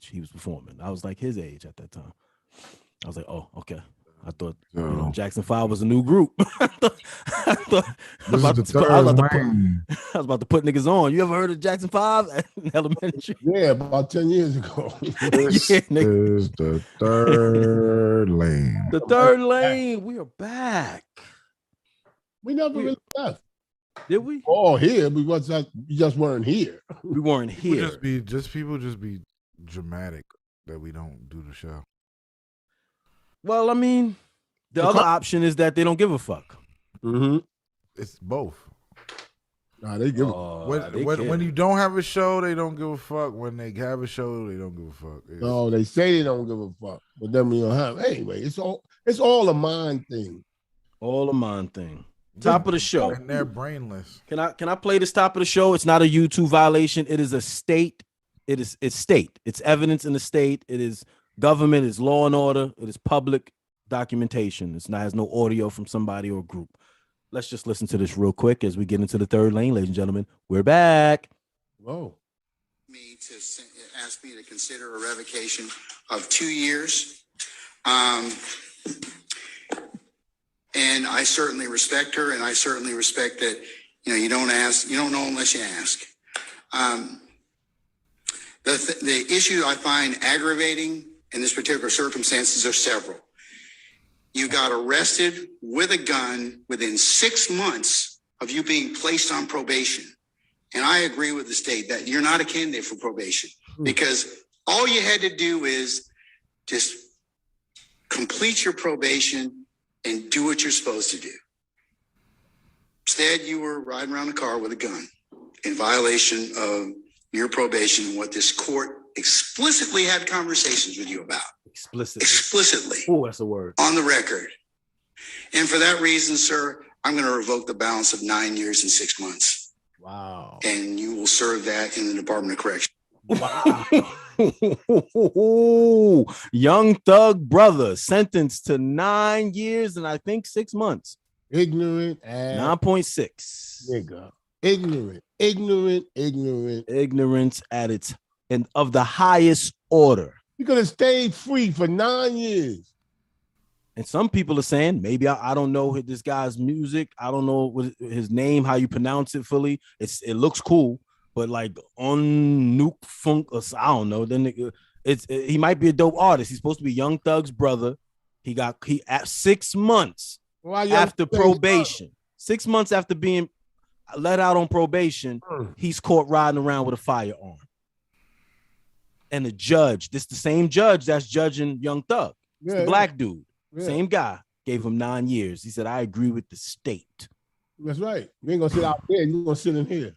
age he was performing. I was like his age at that time. I was like, oh, okay. I thought Jackson 5 was a new group. I was about to put niggas on. You ever heard of Jackson 5 in elementary? Yeah, about 10 years ago. This is the third lane. The third lane. We are back. We never really left. Did we? Oh, here. We just weren't here. We weren't here. People just be dramatic that we don't do the show. Well, I mean, the other option is that they don't give a fuck. Mm-hmm. It's both. Nah, they give a when you don't have a show, they don't give a fuck. When they have a show, they don't give a fuck. No, they say they don't give a fuck, but then we don't have. Anyway, it's all a mind thing. All a mind thing. Top of the show. And they're brainless. Can I play this top of the show? It's not a YouTube violation. It is a state. It's state. It's evidence in the state. It is government. It's law and order. It is public documentation. It has no audio from somebody or group. Let's just listen to this real quick as we get into the third lane, ladies and gentlemen. We're back. Whoa. Ask me to consider a revocation of 2 years. And I certainly respect her, and I certainly respect that, you don't know unless you ask. The issue I find aggravating in this particular circumstances are several. You got arrested with a gun within 6 months of you being placed on probation. And I agree with the state that you're not a candidate for probation because all you had to do is just complete your probation and do what you're supposed to do. Instead, you were riding around the car with a gun in violation of your probation and what this court explicitly had conversations with you about. Explicitly. Oh, that's a word. On the record. And for that reason, sir, I'm going to revoke the balance of 9 years and 6 months. Wow. And you will serve that in the Department of Correction. Wow. Young Thug brother sentenced to 9 years and I think 6 months. Ignorant ass. 9.6. Nigga. Ignorance at its and of the highest order. You could have stayed free for 9 years. And some people are saying, maybe I don't know this guy's music. I don't know what his name, how you pronounce it fully. It looks cool, but like on Nuke Funk, or I don't know. Then he might be a dope artist. He's supposed to be Young Thug's brother. He at 6 months after probation. 6 months after being let out on probation, he's caught riding around with a firearm. And the judge, the same judge that's judging Young Thug, the black dude, same guy, gave him 9 years. He said, I agree with the state. That's right. You ain't gonna sit out there, you're gonna sit in here.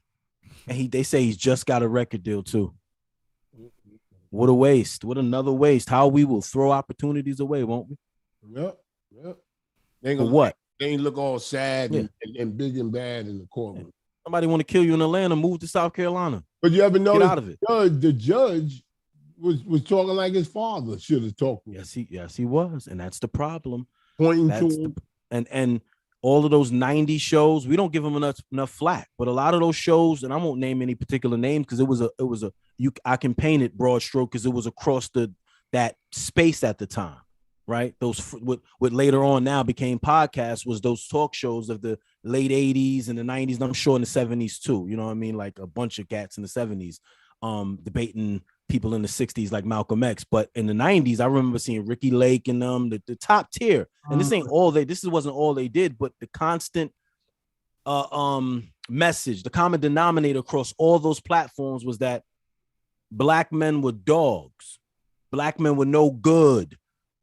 And they say he's just got a record deal too. What a waste. What another waste. How we will throw opportunities away, won't we? Yep. They ain't gonna, what? They ain't look all sad and big and bad in the courtroom. Somebody want to kill you in Atlanta, move to South Carolina. But you ever notice out of it. The judge was talking like his father should have talked to him. Yes, he was. And that's the problem. Pointing to him. And all of those 90s shows, we don't give them enough flack. But a lot of those shows, and I won't name any particular names because I can paint it broad stroke because it was across that space at the time, right? Those what later on now became podcasts was those talk shows of the late 80s and the 90s, and I'm sure in the 70s too. You know what I mean? Like a bunch of cats in the 70s debating people in the 60s like Malcolm X. But in the 90s, I remember seeing Ricky Lake and the top tier. And this wasn't all they did, but the constant message, the common denominator across all those platforms was that black men were dogs. Black men were no good.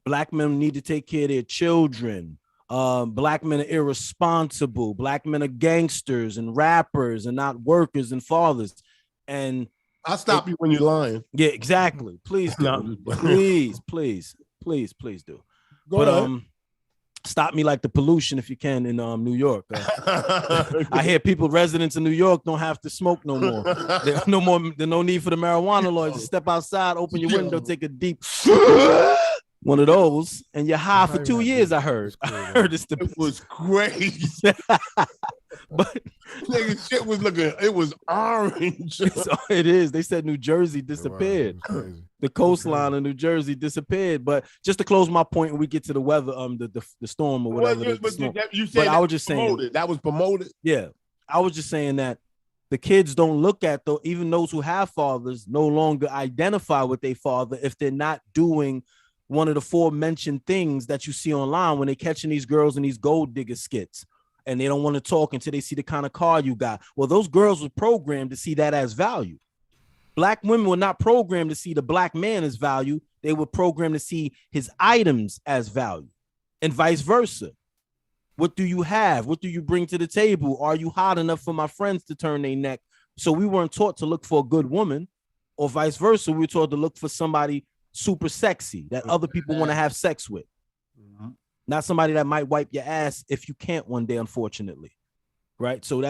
Black men need to take care of their children. Black men are irresponsible. Black men are gangsters and rappers and not workers and fathers. And I'll stop you when you're lying. Yeah, exactly. Please do. please do. Go ahead. Stop me like the pollution if you can in New York. I hear residents in New York don't have to smoke no more. There's no need for the marijuana laws. Just step outside, open your window, take a deep one of those, and you're high for 2 years. I heard it was crazy. But nigga, shit was it was orange. It is. They said New Jersey disappeared. the coastline of New Jersey disappeared. But just to close my point, when we get to the weather, the storm or whatever. You said I was just saying that was promoted. Yeah, I was just saying that the kids don't look at even those who have fathers no longer identify with their father if they're not doing one of the aforementioned things that you see online when they're catching these girls in these gold digger skits. And they don't want to talk until they see the kind of car you got. Well, those girls were programmed to see that as value. Black women were not programmed to see the black man as value. They were programmed to see his items as value, and vice versa. What do you have? What do you bring to the table? Are you hot enough for my friends to turn their neck? So we weren't taught to look for a good woman, or vice versa. We were taught to look for somebody super sexy that other people want to have sex with. Mm-hmm. Not somebody that might wipe your ass if you can't one day, unfortunately. Right. So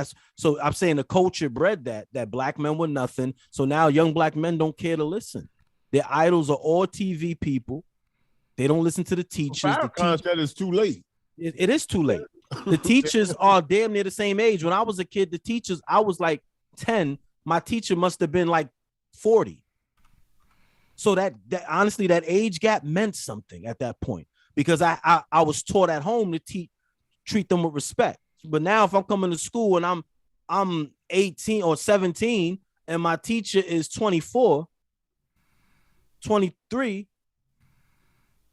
I'm saying the culture bred that black men were nothing. So now young black men don't care to listen. Their idols are all TV people. They don't listen to the teachers. That is too late. It is too late. The teachers are damn near the same age. When I was a kid, the teachers, I was like 10. My teacher must have been like 40. So that honestly, that age gap meant something at that point. Because I was taught at home to treat them with respect. But now if I'm coming to school and I'm 18 or 17 and my teacher is 24, 23,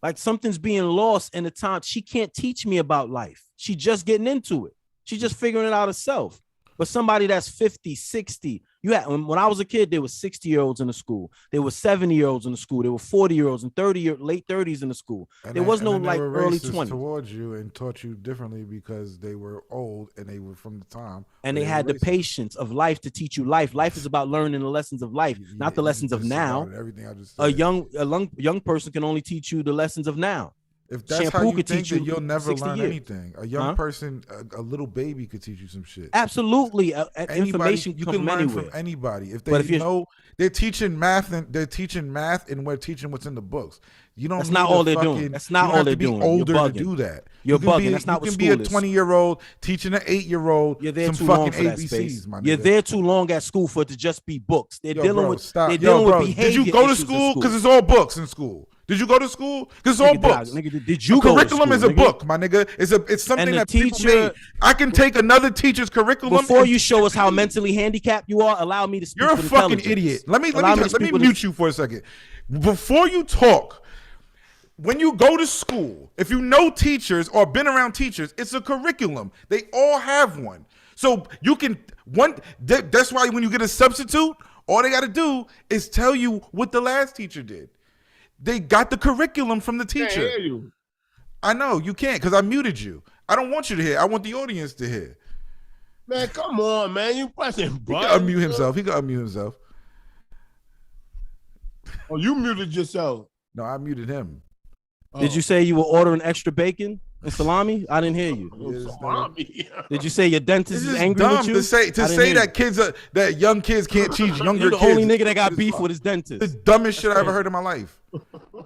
like something's being lost in the time. She can't teach me about life. She's just getting into it. She's just figuring it out herself. But somebody that's 50, 60, when I was a kid, there were 60-year-olds in the school. There were 70-year-olds in the school. There were 40-year-olds and late 30s in the school. There was no like early 20s towards you and taught you differently because they were old and they were from the time. And they had the patience of life to teach you life. Life is about learning the lessons of life, not the lessons of now. Everything I just said. A young person can only teach you the lessons of now. If that's how you think, then you'll never learn anything. A young person, a little baby could teach you some shit. Absolutely. Information you can learn anywhere. from anybody. If they know they're teaching math and we're teaching what's in the books. You don't. That's not all they're doing. That's not all they're doing. Older to do that. You're bugging. That's not what school is. You can be a 20-year-old teaching an 8-year-old some fucking ABCs, my nigga. You're there too long at school for it to just be books. They're dealing with behavior. Did you go to school? Because it's all books in school. Did you go to school? Because it's all books. Nigga, did you go curriculum to school, is a book, my nigga. It's something that teacher, people made. I can take another teacher's curriculum. Before you show us how mentally handicapped you are, allow me to speak. You're a fucking idiot. Let me mute you for a second. Before you talk, when you go to school, if you know teachers or been around teachers, it's a curriculum. They all have one. So you can that's why when you get a substitute, all they got to do is tell you what the last teacher did. They got the curriculum from the teacher. Can't hear you. I know you can't because I muted you. I don't want you to hear. I want the audience to hear. Man, come on, man. You pressing buttons. He can unmute himself. Oh, you muted yourself. No, I muted him. Did you say you were ordering extra bacon and salami? I didn't hear you. Salami. Did you say your dentist is angry with you? To say that young kids can't teach younger kids. You're the only nigga that got beef with his dentist. The dumbest shit I ever heard in my life.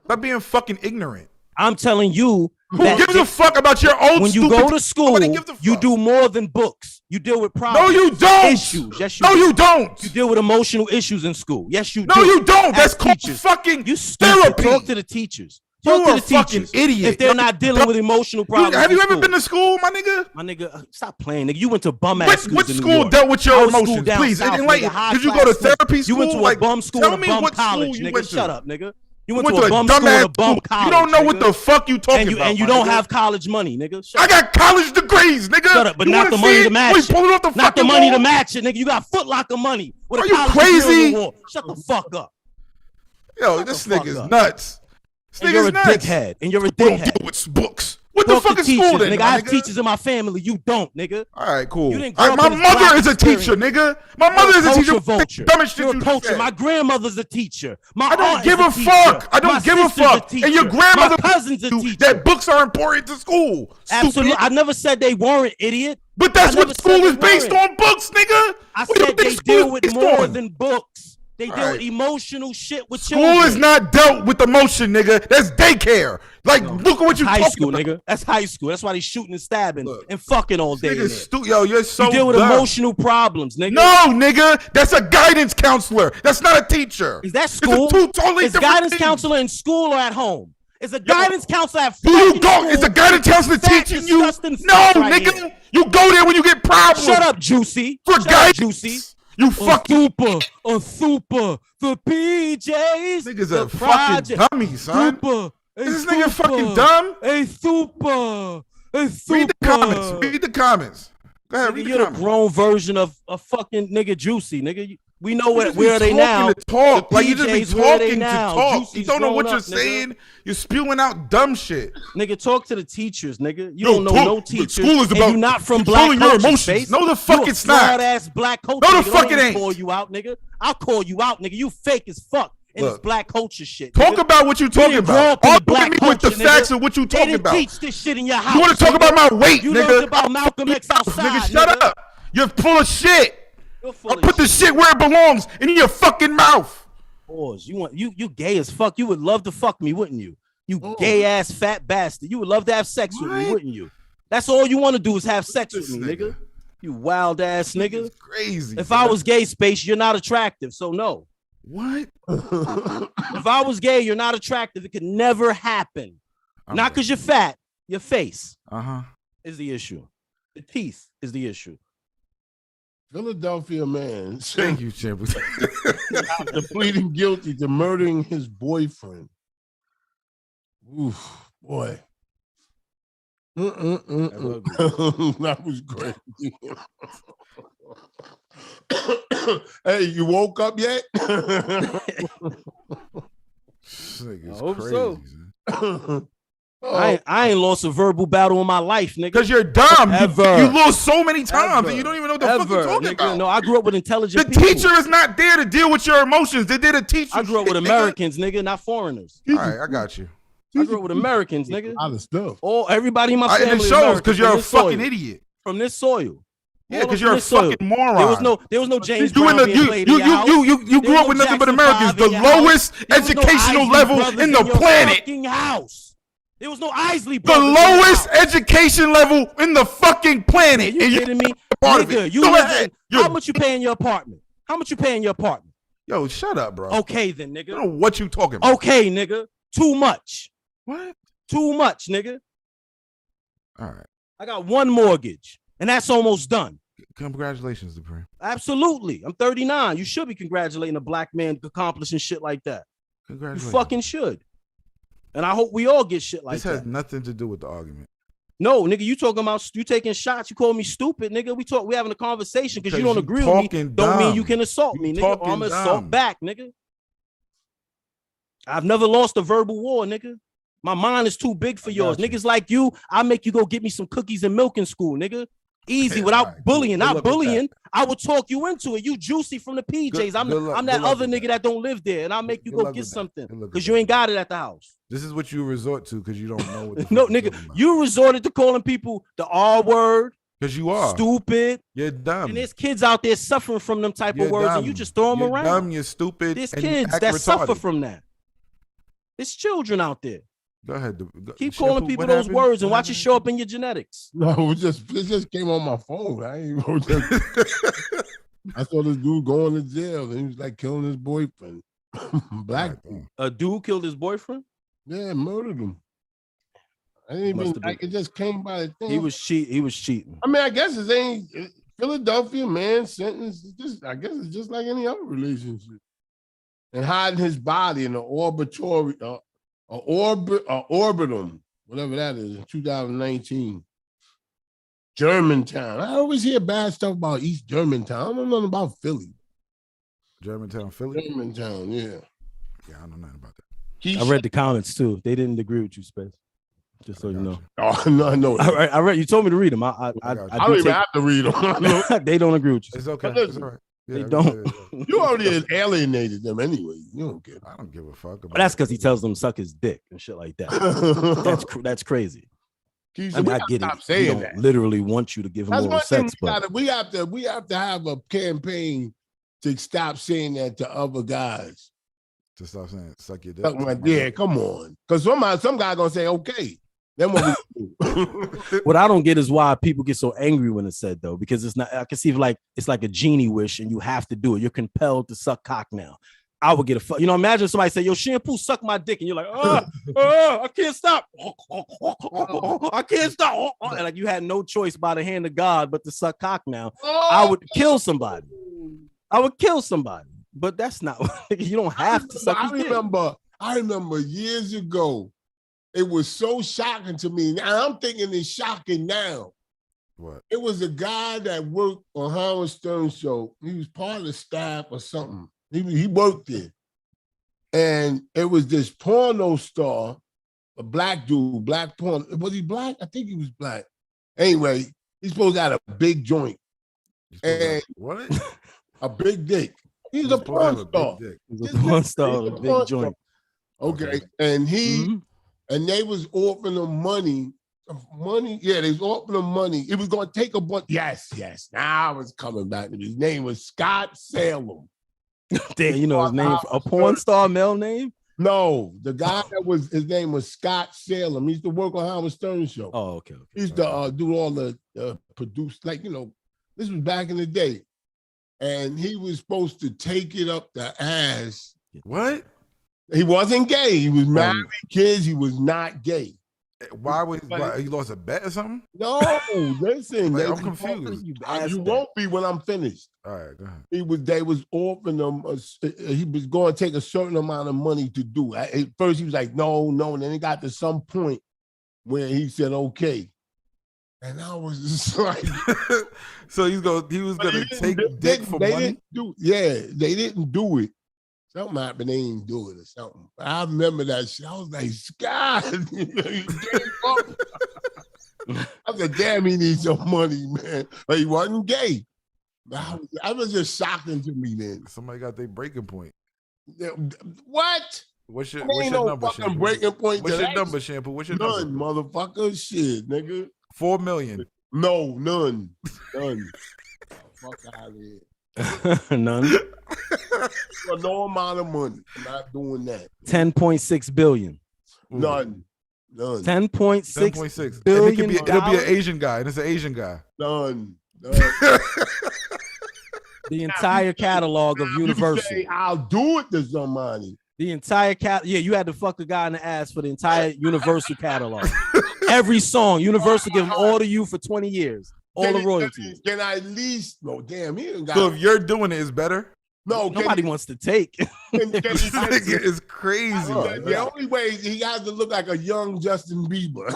Stop being fucking ignorant. I'm telling you. Who gives a fuck about your old when you go to school, you do more than books. You deal with problems. No, you don't. Issues. Yes, you do. You don't. You deal with emotional issues in school. Yes, you do. No, you don't. That's called fucking therapy. Talk to the teachers. You are a fucking idiot. If they're not dealing with emotional problems. Have you ever been to school, my nigga? My nigga, stop playing, nigga. You went to bum ass school. What school dealt with your emotions? Please, did you go to therapy school? You went to a bum school and a bum college, nigga. Shut up, nigga. You went to a bum school and a bum college. You don't know what the fuck you talking about. And you don't have college money, nigga. I got college degrees, nigga. Shut up, but not the money to match it. Not the money to match it, nigga. You got Foot Locker money. Are you crazy? Shut the fuck up. Yo, this nigga's nuts. And you're a dickhead. And you're a dickhead. Don't deal with books. What the fuck is school then, nigga? I have teachers in my family. You don't, nigga. All right, cool. My mother is a teacher, nigga. My mother is a teacher. You're a culture. My grandmother's a teacher. I don't give a fuck. I don't give a fuck. And your grandmother cousin's a teacher. That books are important to school. Absolutely. I never said they weren't, idiot. But that's what school is based on, books, nigga. I said they deal with more than books. They deal with emotional shit with children. School is not dealt with emotion, nigga. That's daycare. Like, look at what you high talking school, about. nigga. That's high school. That's why they shooting and stabbing Look, and fucking all day. Yo, you're so you deal with dumb. emotional problems, nigga. No, nigga, that's a guidance counselor. That's not a teacher. Is that school? It's two totally is different guidance things. counselor in school or at home? Is a guidance counselor at Do you fucking go? school? Is a guidance counselor Fat, teaching you? disgusting No, fuck right nigga. here. You go there when you get problems. Shut up, Juicy. For Shut guidance. up, Juicy. You fucking A super, the PJs. niggas the are fucking dummies, son. Super. Is this nigga fucking dumb? A super. Read the comments. Read the comments. Go ahead, Nigga, read you're the the comments. grown version of a fucking nigga Juicy, nigga. We know where You are they talking now. to talk. The Like you just be PJs, where are they talking to now? talk. Juicy's You don't know what grown you're up, nigga. saying. You're spewing out dumb shit. Nigga, talk to the teachers, nigga. You Yo, don't know talk- no look, teachers. school is and about you not from black controlling your culture, emotions. Space. No, the fuck you it's not. Flawed ass black culture. No, the nigga. fuck Don't it even ain't. call you out, nigga. I'll call you out, nigga. You fake as fuck in Look, this black culture shit. Talk nigga. about what you talking didn't grow about. up in the Argue black with me with the culture, facts nigga. of what you They talking didn't about. teach this shit in your house. You want to talk nigga. about my weight, You nigga? learned about Malcolm X outside, Nigga, shut nigga. up. You're full of shit. You're full I'll of put the shit where it belongs, in your fucking mouth. Pause. You gay as fuck. You would love to fuck me, wouldn't you? You gay ass fat bastard. You would love to have sex with me, What? wouldn't you? That's all you want to do is have sex with This me, nigga. nigga. You wild ass nigga. It's crazy. If bro. I was gay, Space, you're not attractive, so no. What? If I was gay, you're not attractive. It could never happen. Not because you're fat. Your face is the issue. The teeth is the issue. Philadelphia man Thank you, Champ. after pleading guilty to murdering his boyfriend. Oof, boy. That was crazy. Hey, you woke up yet? I hope so. son. I ain't lost a verbal battle in my life, nigga. Because you're dumb. Ever. You lost so many times Ever. and you don't even know what the fuck you're talking nigga. about. No, I grew up with intelligent The people. teacher is not there to deal with your emotions. They're there to teach you. I grew up with shit, nigga. Americans, nigga, not foreigners. All right, I got you. I grew up with Americans, nigga. A lot of stuff. Everybody in my family. And it is shows American because you're from a this fucking soil. idiot. From this soil. Yeah, All because from you're a this soil. fucking moron. There was no James You Brown in the being played in your house. you grew There up was with no nothing but Jackson Americans. 5 The in your house. lowest There was no educational Isley level brothers in the your planet. fucking house. There was no Isley The brothers in your lowest house. education level in the fucking planet. You And you're kidding me? part of Nigga, it. you Go live ahead. in, how much you pay in your apartment? How much you pay in your apartment? Yo, shut up, bro. Okay then, I nigga. don't know what you talking about. Okay, nigga. Too much. What? Too much, nigga. All right. I got one mortgage, and that's almost done. Congratulations, Dupree. Absolutely. I'm 39. You should be congratulating a black man accomplishing shit like that. You Congratulations. fucking should. And I hope we all get shit like This has that. nothing to do with the argument. No, nigga, you talking about you taking shots. You call me stupid, nigga. We having a conversation because you don't agree with me. talking Don't mean dumb. you can assault me, You nigga. Or talking I'm gonna dumb. assault back, nigga. I've never lost a verbal war, nigga. My mind is too big for yours. got you. Niggas like you, I make you go get me some cookies and milk in school, nigga. Easy, Yeah, without all right, bullying. good Not luck with bullying. I would talk you into it. You juicy from the PJs. Good I'm luck that other with nigga that don't live there, and I'll make you Good go luck get with that. something Good luck with because that. you ain't got it at the house. This is what you resort to because you don't know what the No, fuck you're nigga, talking about. you resorted to calling people the R word, Because you are. stupid, You're dumb. and there's kids out there suffering from them type You're of words, dumb. and you just throw them You're around. dumb, you're stupid. There's and you kids act that suffer retarded. from that. There's children out there. Go ahead. Keep Shampoo, calling people what those happened? words and What watch it happened? show up in your genetics. No, it just came on my phone. I ain't wrote that. I saw this dude going to jail and he was like killing his boyfriend. Black dude. A dude killed his boyfriend. Yeah, murdered him. I didn't even Must have like been- it just came by the thing. He was cheating. I mean, I guess it's ain't Philadelphia man sentence. I guess it's just like any other relationship. And hiding his body in the orbitum, whatever that is, in 2019. Germantown. I always hear bad stuff about East Germantown. I don't know nothing about Philly. Germantown, Philly? Germantown, yeah. Yeah, I know nothing about that. I read the comments too. They didn't agree with you, Space. Just so you know. Oh no, I know. I read. You told me to read them. I don't even have to read them. They don't agree with you. It's okay. But It's listen, all right. They Yeah, don't. yeah. You already alienated them anyway. You don't care. I don't give a fuck about But that's it. because he tells them suck his dick and shit like that. That's crazy. Keisha, I mean, we I gotta get stop it. He saying don't that. literally want you to give him That's oral one thing sex, but we have to have a campaign to stop saying that to other guys. To stop saying suck your dick. Yeah, come on. Because some guy gonna say okay. Then what we do? What I don't get is why people get so angry when it's said though, because it's not. I can see like it's like a genie wish, and you have to do it. You're compelled to suck cock now. I would get imagine somebody say, "Yo, shampoo, suck my dick," and you're like, I can't stop. I can't stop. And like you had no choice by the hand of God but to suck cock now. I would kill somebody. But that's not. You don't have to suck. I remember years ago. It was so shocking to me. Now I'm thinking it's shocking now. What? It was a guy that worked on Howard Stern's show. He was part of the staff or something. He worked there. And it was this porno star, a black dude, black porn. Was he black? I think he was black. Anyway, he's supposed to have a big joint. And what? A big dick. He's a porn star. He's a porn star, a big joint. Okay. And and they was offering him money. Yeah, they was offering him money. It was going to take a bunch. Yes. Now I was coming back. His name was Scott Salem. Damn, you know his name? A porn star male name? No, the guy his name was Scott Salem. He used to work on Howard Stern's show. Oh, okay. He used to do all the produce, this was back in the day. And he was supposed to take it up the ass. What? He wasn't gay. He was married, kids. He was not gay. Why he lost a bet or something? No, listen. I'm confused. You won't be when I'm finished. All right, go ahead. They was offering him. He was going to take a certain amount of money to do. At first, he was like, no, and then it got to some point where he said, okay. And I was just like, so he was gonna take dick for money. They didn't do it. Something happened, they didn't do it or something. But I remember that shit. I was like, Scott, I said, damn, he needs some money, man. But he wasn't gay. I was just shocking to me then. Somebody got their breaking point. What? What's your number, Shampoo? Breaking point. What's your number, Shampoo? What's your number? None, motherfucker. Shit, nigga. 4 million. No, none. Fuck out of here. None. For no amount of money. I'm not doing that. 10.6 billion. None. 10.6 billion. It'll be an Asian guy, and it's an Asian guy. None. The entire catalog of Universal. I'll do it to somebody. The entire you had to fuck a guy in the ass for the entire Universal catalog. Every song, Universal give them all to you for 20 years. All the royalties. Can I at least? No, damn. So if you're doing it, it's better. No, nobody wants to take. This nigga is crazy. The only way he has to look like a young Justin Bieber.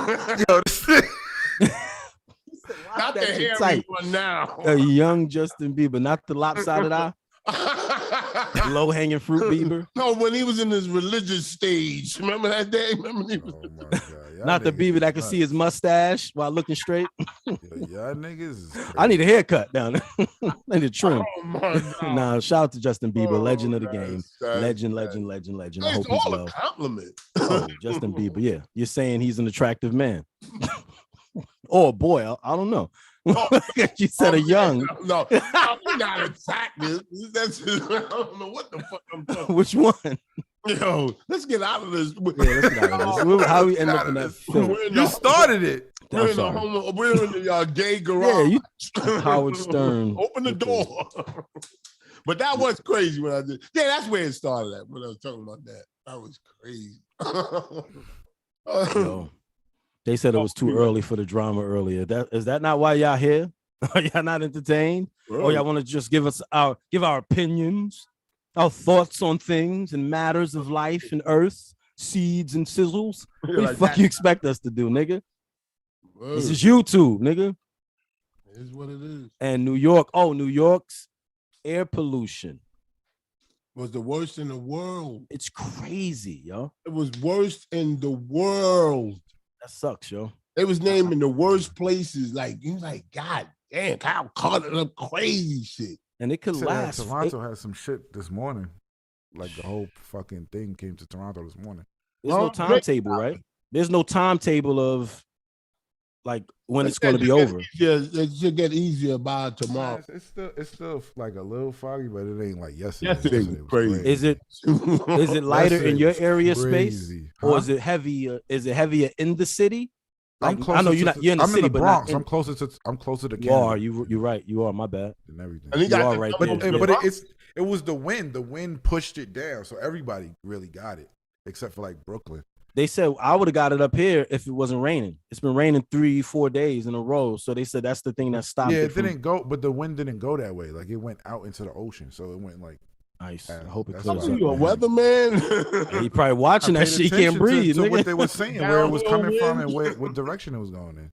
Not the hairy one now. A young Justin Bieber, not the lopsided eye. Low hanging fruit Bieber. No, when he was in his religious stage. Remember that day? Remember he was not the Bieber that could see his mustache while looking straight. Y'all niggas is crazy. I need a haircut down there. I need a trim. Oh my God. Nah, shout out to Justin Bieber, legend of the game. Legend. I hope he's well. A compliment. Justin Bieber, yeah. You're saying he's an attractive man. Oh boy, I don't know. You said a young. No, I'm not attractive. I don't know what the fuck I'm talking. Which one? Yo, let's get out of this. Yeah, let's get out of this. How we end up in that film? You started it. We're in the gay garage. Yeah, Howard Stern. Open the door. But that was crazy when I did. Yeah, that's where it started at. When I was talking about that, that was crazy. Yo, they said it was too early for the drama earlier. Is that not why y'all here? Are y'all not entertained? Really? Or y'all want to just give our opinions, our thoughts on things and matters of life and earth, seeds and sizzles? What the fuck you expect us to do, nigga? Whoa. This is YouTube, nigga. It is what it is. And New York's air pollution was the worst in the world. It's crazy, yo. It was worst in the world. That sucks, yo. It was named in the worst places. You like, God damn, Kyle caught it up crazy shit. And it could last. Toronto had some shit this morning. Like the whole fucking thing came to Toronto this morning. There's no timetable, right? There's no timetable of like when it's going to be over. It should get easier by tomorrow. It's still like a little foggy, but it ain't like yesterday. Yesterday was crazy. Is it lighter in your area crazy. space, or is it heavier? Is it heavier in the city? Like, I'm close. I know you're not. You're in the city, in the Bronx. but I'm closer to. Canada. You are. You're right. You are. My bad. And everything. And you are right there. But it was the wind. The wind pushed it down, so everybody really got it, except for like Brooklyn. They said I would have got it up here if it wasn't raining. It's been raining 3-4 days in a row, so they said that's the thing that stopped. Yeah, it didn't go, but the wind didn't go that way. Like it went out into the ocean, so it went like. Nice. I hope it Are clears up. you a weatherman? He probably watching that shit. He can't breathe. To what they were saying, where it was coming from, and what direction it was going in.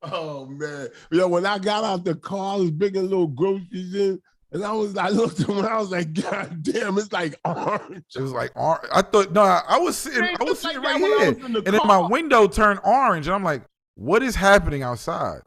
Oh man, when I got out the car, I was bringing little groceries in, and I looked around, I was like, God damn, it's like orange. It was like orange. I thought I was sitting like right here, and then my window turned orange, and I'm like, what is happening outside?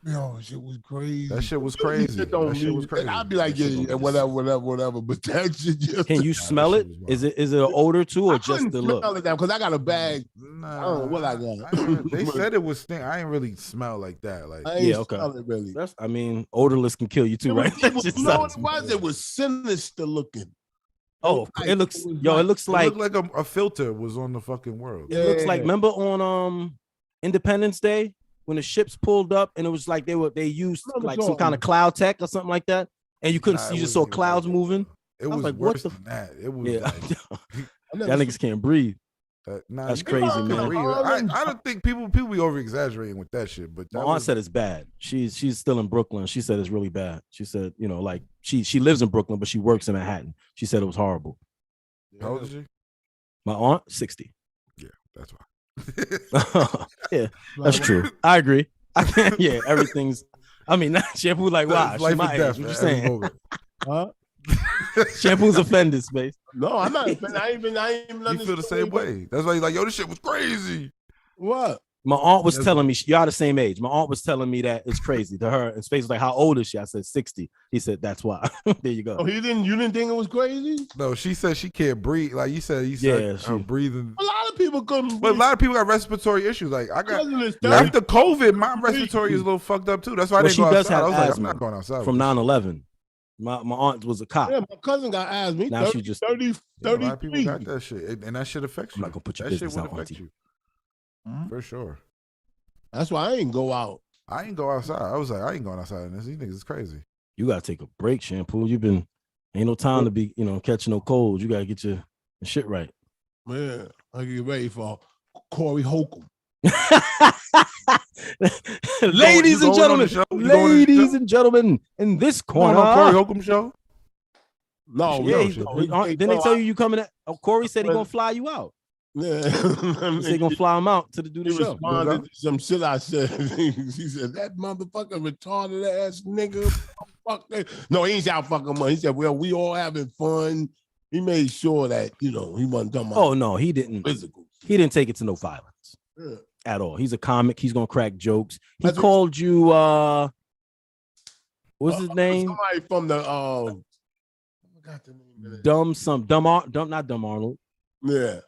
Yo, shit was crazy. That shit was crazy. I'd be like, yeah, whatever. But that shit just. Can you smell it? Is it an odor too, or just the look? Because I got a bag. Nah, I don't know what I got. They said it was stink. I ain't really smell like that. Like, yeah, okay. It really. I mean, odorless can kill you too, right? It was sinister looking. Oh, it looks like a filter was on the fucking world. It looks like, remember on Independence Day when the ships pulled up and it was like they used like some kind of cloud tech or something like that, and you couldn't see, you just saw clouds moving. It was like, worse than that. It was y'all niggas can't breathe. That's crazy, man. I don't think people be over exaggerating with that shit. But my aunt said it's bad. She's still in Brooklyn. She said it's really bad. She said, like she lives in Brooklyn, but she works in Manhattan. She said it was horrible. How old is she? My aunt, 60. Yeah, that's why. Yeah, that's true. I agree. Yeah, everything's. I mean, not shampoo. Like, wow, she my age. What you saying? Huh? Shampoo's offended, space. No, I'm not offended. I ain't even. You feel the same way. That's why you're like, yo, this shit was crazy. What? My aunt was telling me, y'all the same age. My aunt was telling me that it's crazy to her. And Space was like, how old is she? I said 60. He said, that's why. There you go. Oh, you didn't think it was crazy? No, she said she can't breathe. Like you said, breathing. A lot of people couldn't. But a lot of people got respiratory issues. Like I got after COVID, my respiratory is a little fucked up too. That's why I didn't go outside. I was like, I'm not going outside. From 9/11. My aunt was a cop. Yeah, my cousin got asthma. Now she just 30. A lot of people got that shit, and that shit affects you. I'm not gonna put your that business shit out, affect you. For sure. That's why I ain't go out. I ain't go outside. I was like, I ain't going outside. And these niggas is crazy. You gotta take a break, Shampoo. Ain't no time to be, catching no colds. You gotta get your shit right. Man, I get ready for Corey Holcomb. Ladies and gentlemen, in this corner, Corey Holcomb show. No, didn't they tell you coming? Corey said he gonna fly you out. Yeah, they gonna fly him out to do the show. Responded to some shit I said. He said that motherfucker retarded ass nigga. Fuck that. No, he ain't out fucking money. He said, well, we all having fun. He made sure that he wasn't talking about. Oh no, he didn't. Physical. He didn't take it to no violence at all. He's a comic. He's gonna crack jokes. He called you. What's his name? Somebody from the. I forgot the name. Not Dumb Arnold. Yeah.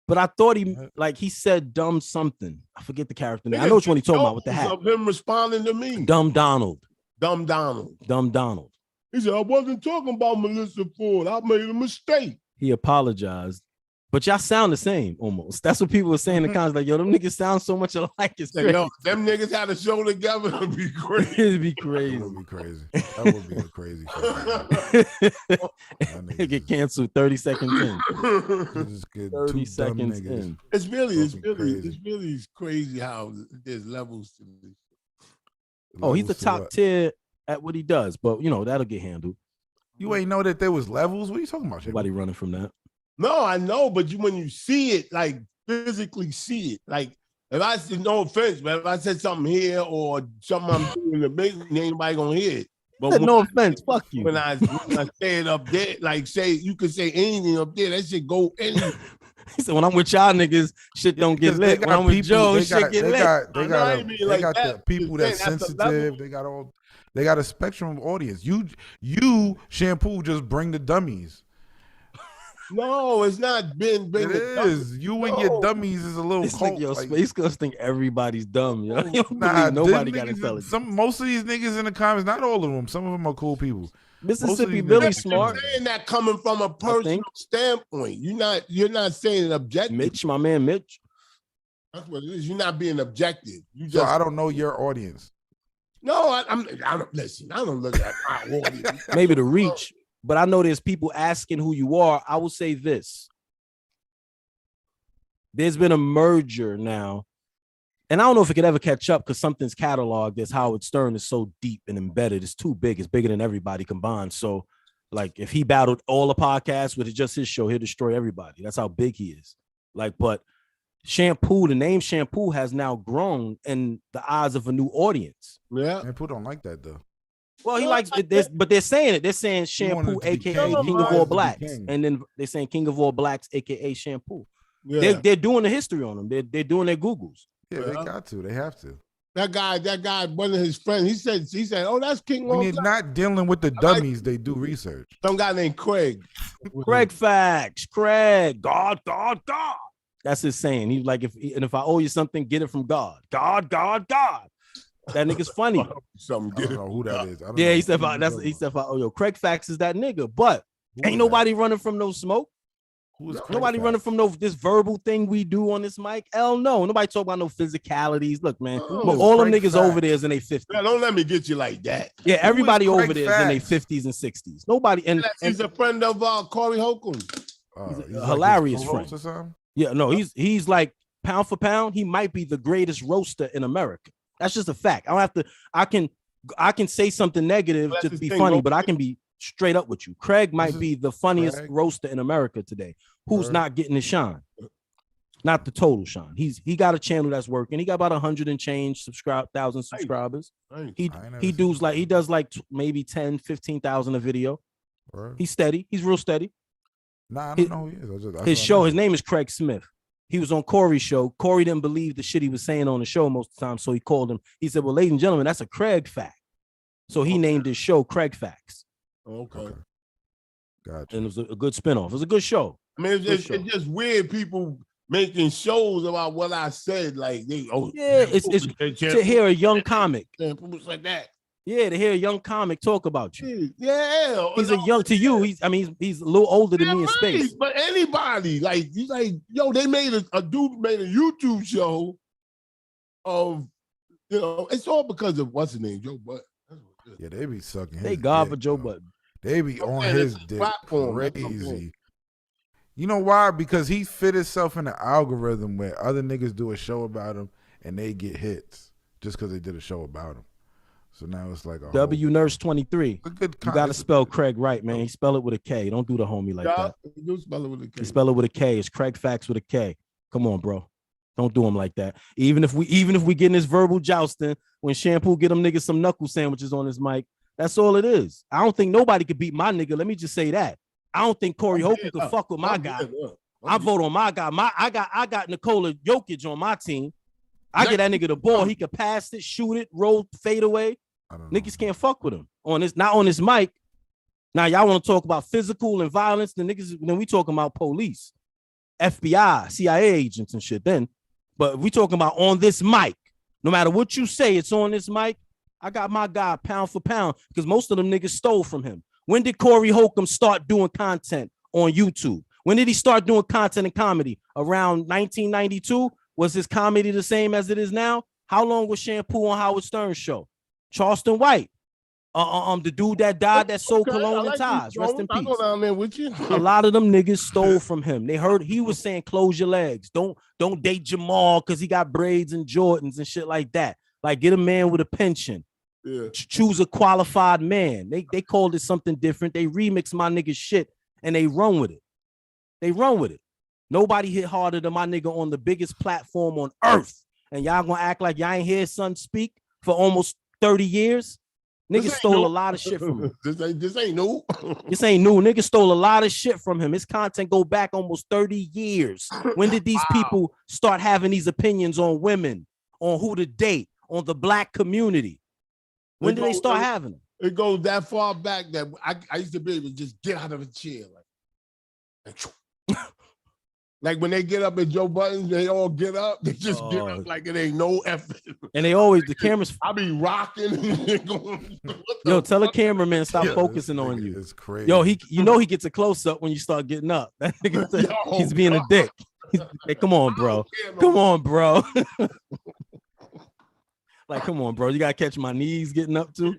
But I thought he said dumb something. I forget the character name. I know which one he talking about with the hat. Of him responding to me. Dumb Donald. He said, I wasn't talking about Melissa Ford. I made a mistake. He apologized. But y'all sound the same almost. That's what people were saying in the comments. Like, yo, them niggas sound so much alike. It's crazy. Yo, them niggas had a show together. It'd be crazy. It'd be crazy. That would be crazy. That would be a crazy show. It get canceled 30 seconds in. 30 seconds in. It's really crazy how there's levels to this. Oh, he's the top tier at what he does, but that'll get handled. You ain't know that there was levels? What are you talking about? Nobody running from that. No, I know, but when you see it, like physically see it, like if I said no offense, but if I said something here or something I'm doing in the business, ain't nobody gonna hear it. But no offense, fuck you. When I say it up there, like you could say anything up there, that shit go anywhere. He said, when I'm with y'all niggas, shit don't get lit. When I'm with Joe, shit get lit. They got the people that's sensitive. They got a spectrum of audience. You Shampoo just bring the dummies. No, it's not been. It is. You and your dummies is a little It's cult. like, yo, like, Space Ghost think everybody's dumb, yo. You don't nah, believe nobody got intelligence. Most of these niggas in the comments, not all of them. Some of them are cool people. Mississippi Billy smart. You're saying that coming from a personal standpoint. You're not saying it objective. Mitch, my man, Mitch. That's what it is. You're not being objective. You So I don't know your audience. No, I don't listen. I don't look at my audience. Maybe the reach, but I know there's people asking who you are. I will say this. There's been a merger now, and I don't know if it could ever catch up because something's cataloged as Howard Stern is so deep and embedded. It's too big. It's bigger than everybody combined. So, like, if he battled all the podcasts with just his show, he'll destroy everybody. That's how big he is. Like, but Shampoo, the name Shampoo has now grown in the eyes of a new audience. Yeah. Shampoo don't like that, though. Well, he likes it, but they're saying it. They're saying Shampoo, aka King of All Blacks, and then they're saying King of All Blacks, aka Shampoo. Yeah. They're doing the history on them. They're doing their Googles. Yeah, they got to. They have to. That guy, one of his friends, he said, "Oh, that's King." When you're not dealing with the dummies, they do research. Some guy named Craig. Craig Facts. Craig. God. That's his saying. He's like, if I owe you something, get it from God. God. That nigga's funny. I don't know who that is. Yeah, he said, yo, Craig Facts is that nigga. But ain't nobody running from no smoke. Nobody running from this verbal thing we do on this mic. Hell no. Nobody talk about no physicalities. Look, man, all them niggas over there is in their 50s. Yeah, don't let me get you like that. Yeah, everybody over there is in their 50s and 60s. Nobody. And he's a friend of Corey Holcomb. He's a hilarious friend. Yeah, no, he's like pound for pound. He might be the greatest roaster in America. That's just a fact. I don't have to. I can say something negative to be funny, but I can be straight up with you. Craig might be the funniest roaster in America today. Who's not getting the shine? Not the total shine. He got a channel that's working. He got about 100 and change 1,000 subscribers. He does like maybe 10, 15,000 a video. He's steady. He's real steady. Nah, I don't know who he is. His show, his name is Craig Smith. He was on Corey's show. Corey didn't believe the shit he was saying on the show most of the time, so he called him. He said, well, ladies and gentlemen, that's a Craig fact. So he named his show Craig Facts. Okay. Gotcha. And it was a good spinoff. It was a good show. I mean, it's just weird people making shows about what I said. Like, it's to hear a young comic. Like that. Yeah, to hear a young comic talk about you. Yeah. He's a young to you. He's a little older than me in space. But anybody, like, he's like, yo, they made a dude made a YouTube show of, it's all because of what's his name, Joe Button. Yeah, they be sucking. They God for Joe Button. They be on his dick crazy. You know why? Because he fit himself in the algorithm where other niggas do a show about him and they get hits just because they did a show about him. So now it's like W Nurse 23. You gotta spell Craig right, man. He spell it with a K. Don't do the homie like that. You spell it with a K. He spell it with a K. It's Craig Facts with a K. Come on, bro. Don't do him like that. Even if we get in this verbal jousting, when Shampoo get them niggas some knuckle sandwiches on his mic, that's all it is. I don't think nobody could beat my nigga. Let me just say that. I don't think Corey Holcomb could fuck with my guy. I vote on my guy. I got Nikola Jokic on my team. I get that nigga the ball. He could pass it, shoot it, roll, fade away. Niggas can't fuck with him not on this mic. Now y'all want to talk about physical and violence? Then we talking about police, FBI, CIA agents and shit. But we talking about on this mic. No matter what you say, it's on this mic. I got my guy pound for pound because most of them niggas stole from him. When did Corey Holcomb start doing content on YouTube? When did he start doing content and comedy? Around 1992? Was his comedy the same as it is now? How long was Shampoo on Howard Stern's show? Charleston White, the dude that died that sold cologne and ties. Rest in peace. I go down there with you. A lot of them niggas stole from him. They heard he was saying, "Close your legs. Don't date Jamal because he got braids and Jordans and shit like that. Like get a man with a pension. Yeah. Choose a qualified man." They called it something different. They remixed my nigga's shit and they run with it. Nobody hit harder than my nigga on the biggest platform on earth. And y'all gonna act like y'all ain't hear his son speak for almost 30 years. Niggas stole a lot of shit from him. This ain't new. This ain't new. Niggas stole a lot of shit from him. His content go back almost 30 years. When did these people start having these opinions on women, on who to date, on the black community? When did they start having them? It goes that far back that I used to be able to just get out of a chair. Like, Like when they get up at Joe Buttons, they all get up. They just get up like it ain't no effort. And they always, the cameras. I be rocking. Yo, tell the cameraman stop focusing on you. It's crazy. Yo, he gets a close up when you start getting up. That nigga, he's being a dick. Hey, come on, bro. Come on, bro. Like, come on, bro. You gotta catch my knees getting up too.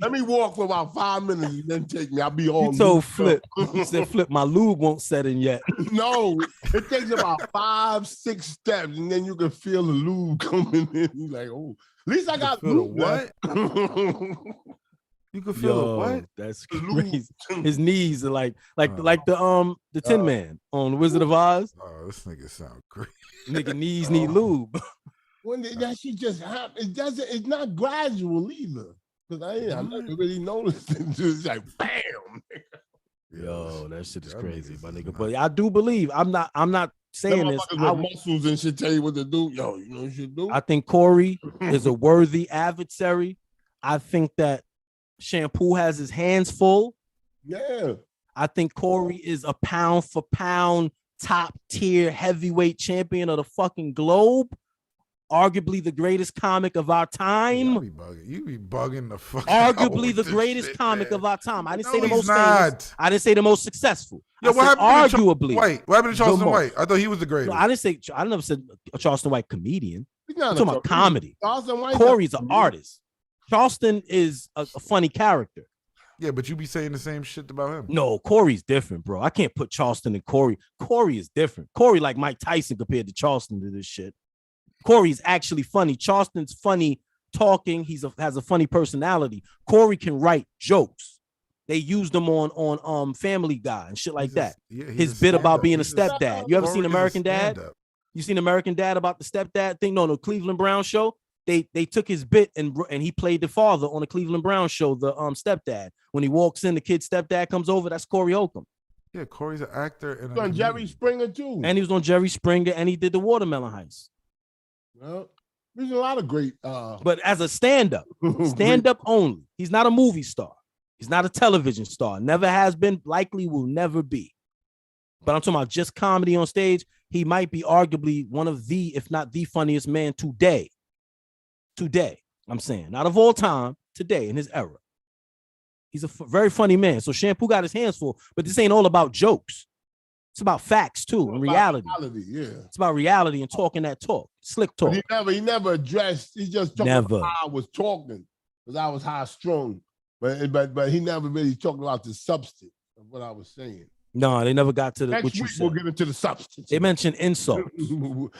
Let me walk for about 5 minutes and then take me. I'll be all. You told Flip. You said, Flip, my lube won't set in yet. No, it takes about 5-6 steps, and then you can feel the lube coming in. You're like, oh, at least I got lube. What? You can feel the what? That's crazy. His knees are like the Tin Man on Wizard of Oz. Oh, this nigga sound crazy. Nigga knees need lube. When that shit just happens, it's not gradual either. Because I never really noticed it. Just like bam. Yo, that shit is crazy, my nigga. But I do believe I'm not saying this. Muscles and shit tell you what to do. Yo, you know what you should do. I think Corey is a worthy adversary. I think that Shampoo has his hands full. Yeah. I think Corey is a pound for pound top tier heavyweight champion of the fucking globe. Arguably the greatest comic of our time. You be bugging the fuck. Arguably the greatest comic of our time. I didn't say the most famous. I didn't say the most successful. Yo, what happened arguably. To White? What happened to Charleston White? I thought he was the greatest. No, I never said a Charleston White comedian. I'm talking about comedy. White Corey's an artist. Charleston is a funny character. Yeah, but you be saying the same shit about him. No, Corey's different, bro. I can't put Charleston and Corey. Corey is different. Corey like Mike Tyson compared to Charleston to this shit. Corey's actually funny. Charleston's funny talking. Has a funny personality. Corey can write jokes. They used him on Family Guy and shit like that. His bit about being a stepdad. You ever seen American Dad? You seen American Dad about the stepdad thing? No, Cleveland Brown show. They took his bit and he played the father on the Cleveland Brown show, the stepdad. When he walks in, the kid's stepdad comes over. That's Corey Holcomb. Yeah, Corey's an actor. He's on Jerry Springer too. And he was on Jerry Springer, and he did the Watermelon Heist. Well, there's a lot of great. But as a stand-up only. He's not a movie star. He's not a television star. Never has been. Likely will never be. But I'm talking about just comedy on stage. He might be arguably one of the, if not the funniest man today. Today, I'm saying, not of all time. Today in his era, he's a very funny man. So Shampoo got his hands full. But this ain't all about jokes. It's about facts too and reality. Yeah. It's about reality and talking that talk, slick talk. But he never addressed. He just talked about how I was talking because I was high strung. But he never really talked about the substance of what I was saying. No, they never got to the. Next what you week said. we'll get into the substance. They mentioned insults.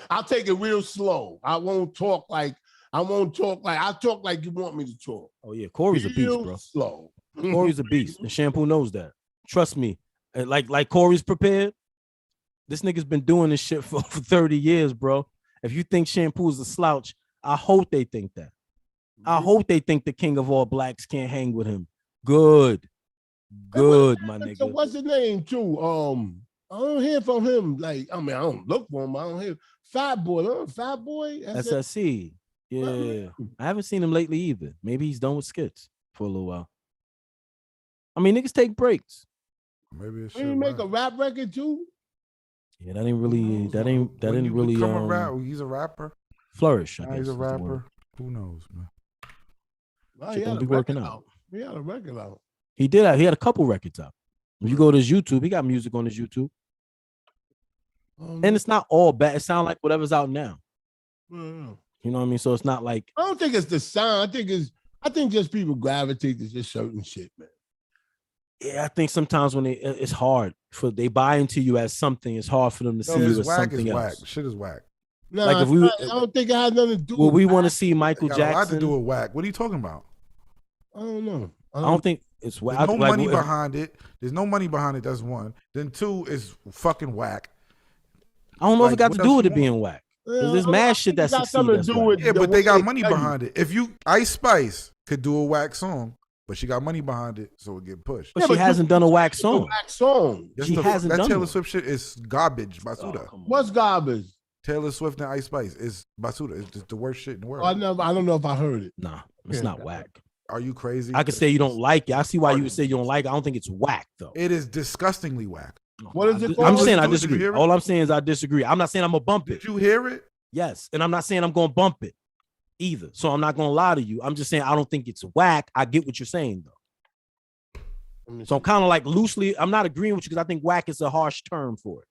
I'll take it real slow. I talk like you want me to talk. Oh yeah, Corey's a beast, bro. Slow. Corey's a beast, and Shampoo knows that. Trust me. Like Corey's prepared. This nigga's been doing this shit for 30 years, bro. If you think Shampoo is a slouch, I hope they think that. I hope they think the king of all blacks can't hang with him. Good, my nigga. So what's his name too? I don't hear from him. I don't look for him. I don't hear. Fat Boy. SSC. Yeah. I haven't seen him lately either. Maybe he's done with skits for a little while. I mean, niggas take breaks. Maybe it should. Did he make a rap record too? Yeah, that didn't really he's a rapper. Flourish. He's a rapper. Who knows, man? Well, he had a working out. He had a record out. He did. He had a couple records out. If you go to his YouTube, he got music on his YouTube. And it's not all bad. It sounds like whatever's out now. You know what I mean? So it's not like. I don't think it's the sound. I think just people gravitate to just certain shit, man. Yeah, I think sometimes when it's hard for they buy into you as something, it's hard for them to see you as something else. Shit is whack. No, like I don't think it has nothing to do. Well, we want to see Michael Jackson. A lot to do with whack. What are you talking about? I don't know. I don't think it's whack. There's no money behind it. There's no money behind it. That's one. Then two is fucking whack. I don't know if it got to do with it being whack. There's mad shit that succeeds. Yeah, but they got money behind it. If Ice Spice could do a whack song, but she got money behind it, so it get pushed. But she hasn't done a whack song. She hasn't done that. Taylor Swift shit is garbage. Basuda. What's garbage? Taylor Swift and Ice Spice is Basuda. It's just the worst shit in the world. I don't know if I heard it. Nah, it's not whack. Are you crazy? I could say you don't like it. I see why you would say you don't like it. I don't think it's whack though. It is disgustingly whack. What is it? I'm saying I Did you disagree. hear it? All I'm saying is I disagree. I'm not saying I'm gonna bump it. Did you hear it? Yes, and I'm not saying I'm gonna bump it either. So I'm not gonna lie to you. I'm just saying I don't think it's whack. I get what you're saying though. So I'm kind of like loosely. I'm not agreeing with you because I think whack is a harsh term for it.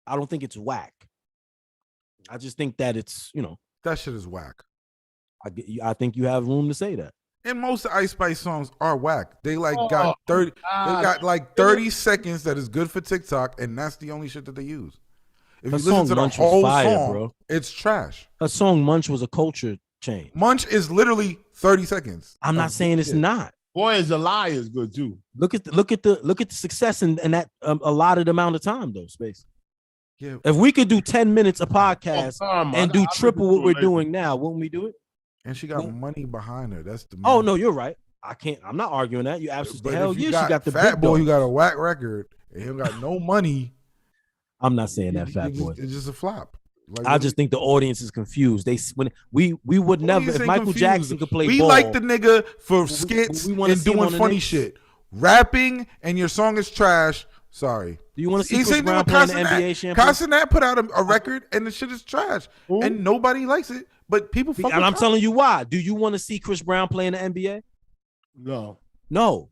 I don't think it's whack. I just think that it's That shit is whack. I think you have room to say that. And most of Ice Spice songs are whack. They got 30. They got like 30 seconds that is good for TikTok, and that's the only shit that they use. If you listen to the whole song, bro, it's trash. Her song Munch was a culture change. Munch is literally 30 seconds. I'm not saying it's not. Boy is a Lie is good too. Look at the success in that allotted amount of time though, Space. Yeah. If we could do 10 minutes a podcast and do triple what we're doing now, wouldn't we do it? And she got money behind her. That's the. Oh no, you're right. I'm not arguing that. You absolutely But hell if you yeah. She got the Fat big Boy dogs. who got a whack record and he got no money. I'm not saying that Fat Boy. It's just a flop. Like, I just think the audience is confused. We would never if Michael confused. Jackson could play we ball. like the nigga for skits we wanna and see him doing on the funny Knicks. shit. Rapping and your song is trash. Sorry. Do you want to see He's Chris saying Brown with playing the NBA championship? Casanat put out a record and the shit is trash. Ooh. And nobody likes it. But people fuck And with I'm Kanye. telling you why. Do you want to see Chris Brown playing the NBA? No. No.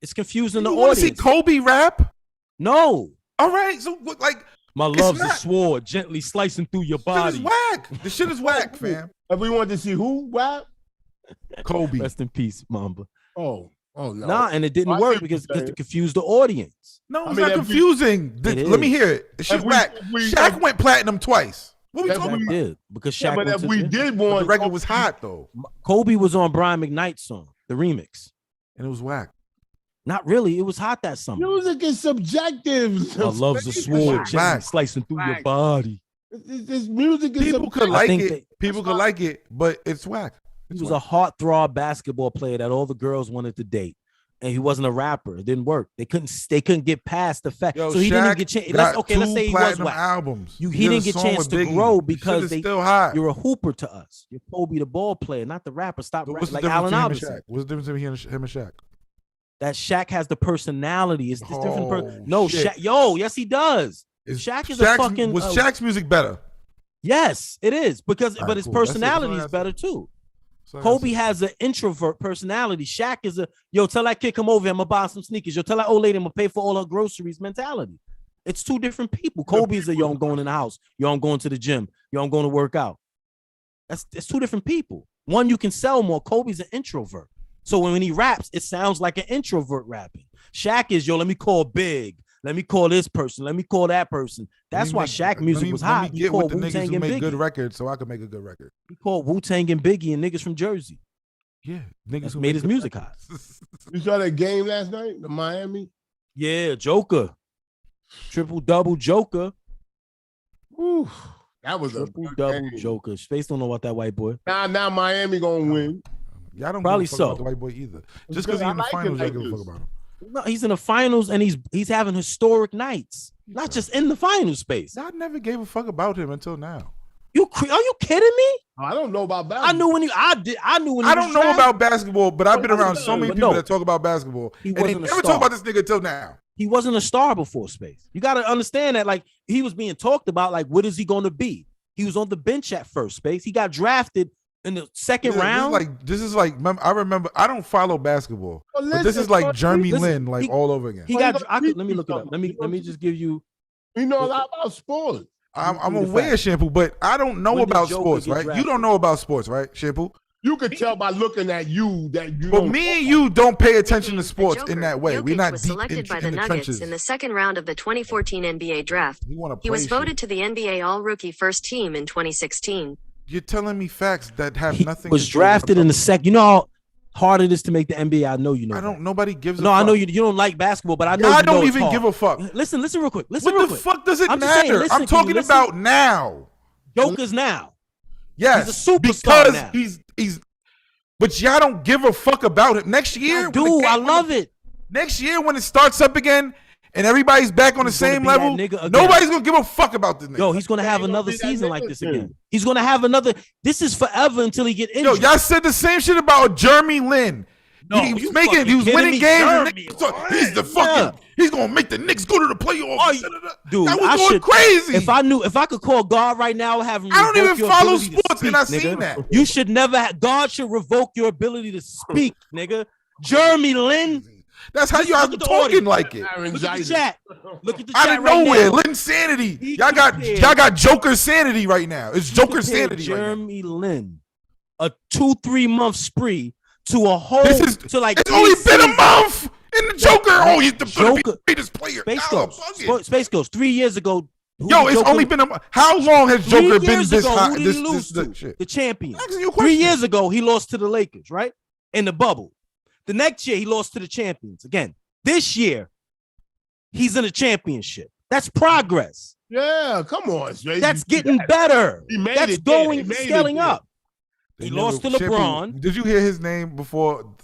It's confusing the You want to see audience. Kobe rap? No. All right. So like My It's love's a not. sword gently slicing through your shit body. is whack. The shit is whack, fam. If we want to see who rap? Kobe. Rest in peace, Mamba. Oh no. Nah, and it didn't I see work what because you're to saying. confuse the audience. No, I it's mean, not if we- confusing. It Let me is. hear it. The shit If we- whack. if we- Shaq went platinum twice. What we If talking Shaq about? did because Yeah, Shaq but went if to we the- did But want the record was hot though, Kobe was on Brian McKnight's song, the remix. and it was whack. Not really. It was hot that summer. music is subjective. My love's a sword gently Whack. slicing through your Whack. body. This music is People could subjective. like think it. People could like it, but it's whack. He was a heartthrob basketball player that all the girls wanted to date, and he wasn't a rapper. It didn't work. They couldn't get past the fact. Yo, So he didn't Shaq get chance. got Let's two say he was platinum whack. albums. He did didn't a get song chance with to Biggie. grow Shit because is they. still hot. You're a hooper to us. You're Kobe, the ball player, not the rapper. Stop What's rapping the like difference Allen between him and Iverson. Shaq? What's the difference between him and Shaq? That Shaq has the personality. It's different. Oh, No, shit. Shaq. Yo, yes, he does. Shaq is a fucking. Was Shaq's music better? Yes, it is because, All but right, his cool. That's it. personality That's is all I better too. So Kobe has an introvert personality. Shaq is a tell that kid come over here, I'm gonna buy some sneakers. Yo, tell that old lady I'm gonna pay for all her groceries mentality. It's two different people. Kobe is I'm going in the house. Yo, I'm going to the gym. Yo, I'm going to work out. It's two different people. One you can sell more. Kobe's an introvert. So when he raps, it sounds like an introvert rapping. Shaq is let me call Big. Let me call this person. Let me call that person. That's why Shaq music was hot. Let me He get with called the niggas Wu-Tang who and make good Biggie. records so I can make a good record. He called Wu-Tang and Biggie and niggas from Jersey. Yeah, niggas That's who made make his good music records. You saw that game last night, the Miami? Yeah, Joker. Triple double Joker. Whew, that was a Triple good double game. Joker. Space don't know about that white boy. Now Miami gonna win. Y'all don't Probably give a fuck so. about the white boy either. Just good. because he's I in the like it finals, like y'all give a this. fuck about him. No, he's in the finals and he's having historic nights. Not just in the final space. Y'all never gave a fuck about him until now. Are you kidding me? I don't know about that. I knew when I knew when he I was don't know drafted. about basketball, but I've been But around so many but people no. that talk about basketball, He and they wasn't a never star. talk about this nigga till now. He wasn't a star before space. You got to understand that, like, he was being talked about, like, what is he going to be? He was on the bench at first space. He got drafted in the second round. This is like I remember. I don't follow basketball, Well, but this listen, is like but Jeremy listen, Lin, like he- all over again. he Well, got. he I gonna could, let me look it up. teach you Let me just give you. We know a lot about sports. I'm give you the aware, facts. Shampoo, but I don't know When did about Joker sports, get right? You drafted? don't know about sports, right, Shampoo? You could tell by looking at you that you But don't me and you don't pay attention to The sports Joker, in that way. We're Jokic not was deep selected by the in the Nuggets trenches. in the second round of the 2014 NBA draft. You want to He play was voted shit. to the NBA All-Rookie First Team in 2016. You're telling me facts that have He nothing. was to do with drafted in the fucking- second. You know how hard it is to make the NBA. I know you know. I don't. that. Nobody gives. No, a I fuck. know you don't like basketball, but I know I you know don't it's even hard. give a fuck. Listen real quick. Listen What real the quick. fuck does it I'm just saying, matter? listen, I'm can you talking listen? about now. Joker's now. Yes, He's a superstar because now. he's. But y'all don't give a fuck about him. Next year, I do. I love it. Next year when it starts up again and everybody's back on the He's gonna same be that level, nigga again. nobody's gonna give a fuck about this nigga. Yo, he's gonna have He gonna another be that season like nigga this soon. again. He's gonna have another. This is forever until he get Yo, injured. y'all said the same shit about Jeremy Lin. No, he was you winning games. And Jeremy he's the fucking. He's gonna make the Knicks go to the playoffs. Dude, that was going crazy. If I could call God right now, have him. I don't even follow sports, sports, and I seen that. You should never. God should revoke your ability to speak, nigga. Jeremy Lin. That's how y'all talking like it. Look at the chat. Look at the Out chat of right nowhere, now. Lin sanity. Y'all got Joker sanity right now. It's Joker sanity. Jeremy Lin, a 2-3 month spree to a whole. It's only been a month. In the Joker, he's the greatest player. Space Ghost. 3 years ago. It's only been a month. How long has Joker been this high? Who did he lose to? Shit? The champion. 3 years ago, he lost to the Lakers, right? In the bubble. The next year, he lost to the champions. Again, this year, he's in a championship. That's progress. Yeah, come on. That's getting better. That's going, scaling up. He lost to LeBron. Did you hear his name before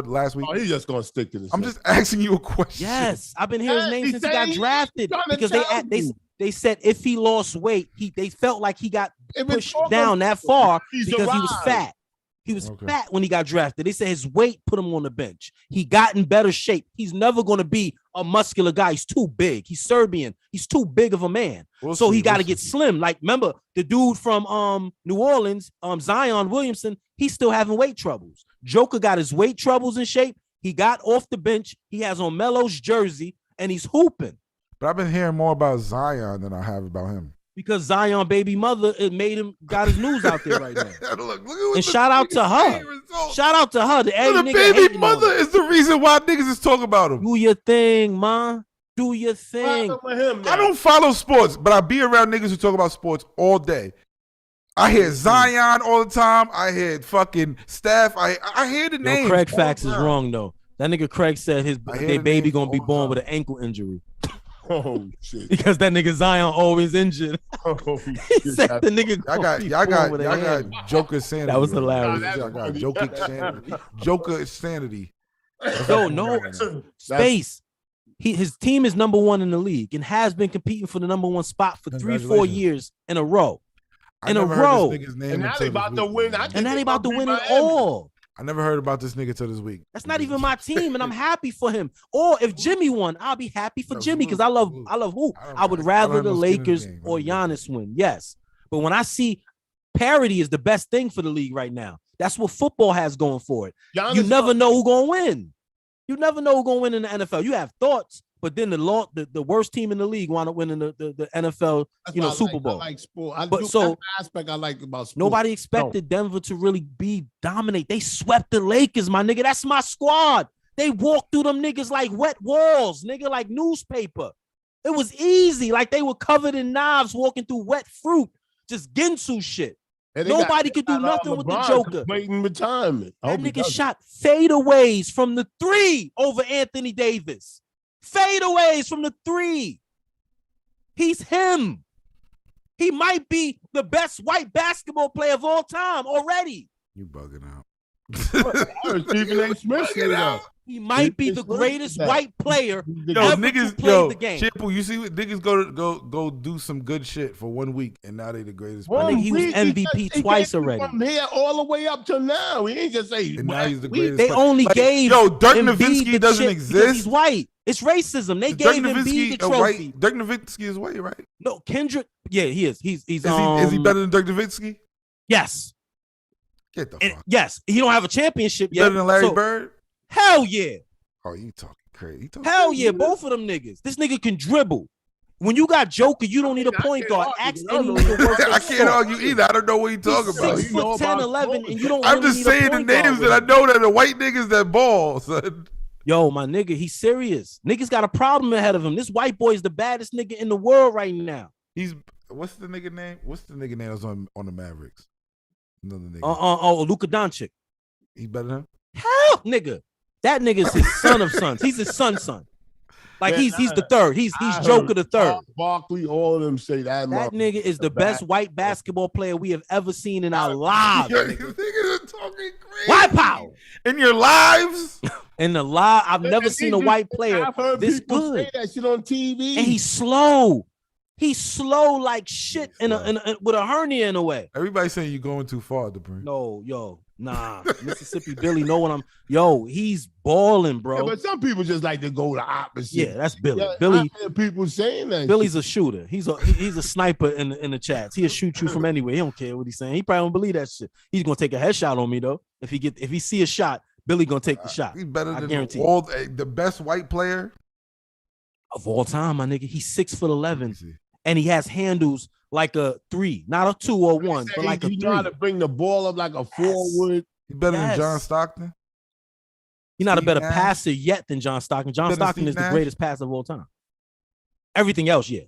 last week? Oh, he's just gonna stick to this. I'm just asking you a question. Yes, I've been hearing his name since he got drafted because they said if he lost weight, they felt like he got pushed down that far because he was fat. He was fat when he got drafted. They said his weight put him on the bench. He got in better shape. He's never going to be a muscular guy. He's too big. He's Serbian. He's too big of a man. So he got to get slim. Like, remember the dude from New Orleans, Zion Williamson, he's still having weight troubles. Joker got his weight troubles in shape. He got off the bench. He has on Melo's jersey, and he's hooping. But I've been hearing more about Zion than I have about him. Because Zion baby mother, it made him got his news out there right now. look and shout out to her. Shout out to her. The baby mother is the reason why niggas is talking about him. Do your thing, man. Do your thing. I don't follow sports, but I be around niggas who talk about sports all day. I hear Zion all the time. I hear fucking Steph. I hear the names. Craig Fax is wrong though. That nigga Craig said their baby gonna be born with an ankle injury. Oh shit! Because that nigga Zion always injured. He said the nigga. Y'all got Joker sanity. That was hilarious. Y'all got Joker sanity. Joker sanity. No. Space. His team is number 1 in the league and has been competing for the number 1 spot for 3-4 years in a row. And now they about to win. And now they about to win it all. I never heard about this nigga till this week. That's not even my team, and I'm happy for him. Or if Jimmy won, I'll be happy for Jimmy because I love hoop. I would rather the Lakers or Giannis win. Yes, but when I see parity is the best thing for the league right now. That's what football has going for it. You never know who's gonna win. You never know who's gonna win in the NFL. You have thoughts, but then the worst team in the league wound up winning the NFL, Super Bowl. I like sport. That's the aspect I like about sport. Nobody expected Denver to really dominate. They swept the Lakers, my nigga. That's my squad. They walked through them niggas like wet walls, nigga, like newspaper. It was easy. Like they were covered in knives walking through wet fruit. Just Ginsu shit. Nobody could do nothing with the Joker. Waiting retirement. That nigga shot fadeaways from the 3 over Anthony Davis. Fadeaways from the 3. He's him. He might be the best white basketball player of all time already. You bugging out. Stephen A. Smith. He might be the greatest white player ever to play the game. Chipple, you see what niggas go do some good shit for 1 week, and now they the greatest player. I player. think he was MVP twice already. From here all the way up to now. He ain't just say. And now he's the greatest player. They only gave Dirk Nowitzki doesn't exist. He's white. It's racism. They gave Embiid the trophy. Dirk Nowitzki is white, right? No, Kendrick. Yeah, he is. Is he better than Dirk Nowitzki? Yes. Get the fuck. Yes, he don't have a championship yet. Better than Larry Bird? Hell yeah. Oh, you talking crazy. Hell yeah, both of them niggas. This nigga can dribble. When you got Joker, you don't need a point guard. Ask any nigga. I can't argue either. I don't know what you're talking about. 6'10", 11, and you don't. I'm just saying the names that I know that the white niggas that ball, son. Yo, my nigga, he's serious. Niggas got a problem ahead of him. This white boy is the baddest nigga in the world right now. What's the nigga name? What's the nigga name that's on the Mavericks? Another nigga. Luka Doncic. He better than him? Hell, nigga. That nigga's his son of sons. He's his son's son. Like he's the third. He's Joker the third. Barkley, all of them say that. That nigga is the best white basketball player we have ever seen in our lives. Yo, these niggas are talking crazy. White power in your lives. In the live, I've never seen a white player this good. Say that shit on TV. And he's slow. He's slow like shit with a hernia in a way. Everybody saying you're going too far, Debray. No, nah. Mississippi Billy know what he's balling, bro. Yeah, but some people just like to go the opposite. Yeah, that's Billy. Yeah, Billy, I hear people saying that. Billy's a shooter. He's a sniper in the chats. He'll shoot you from anywhere. He don't care what he's saying. He probably don't believe that shit. He's gonna take a headshot on me though. If he see a shot, Billy gonna take the shot. He's better than guarantee all the best white player of all time, my nigga. He's 6'11", and he has handles like a 3, not a 2 or 1, but like a 3. You know how to bring the ball up like a forward. He's better than John Stockton. He's not a better passer yet than John Stockton. John Stockton is the greatest passer of all time. Everything else, yeah.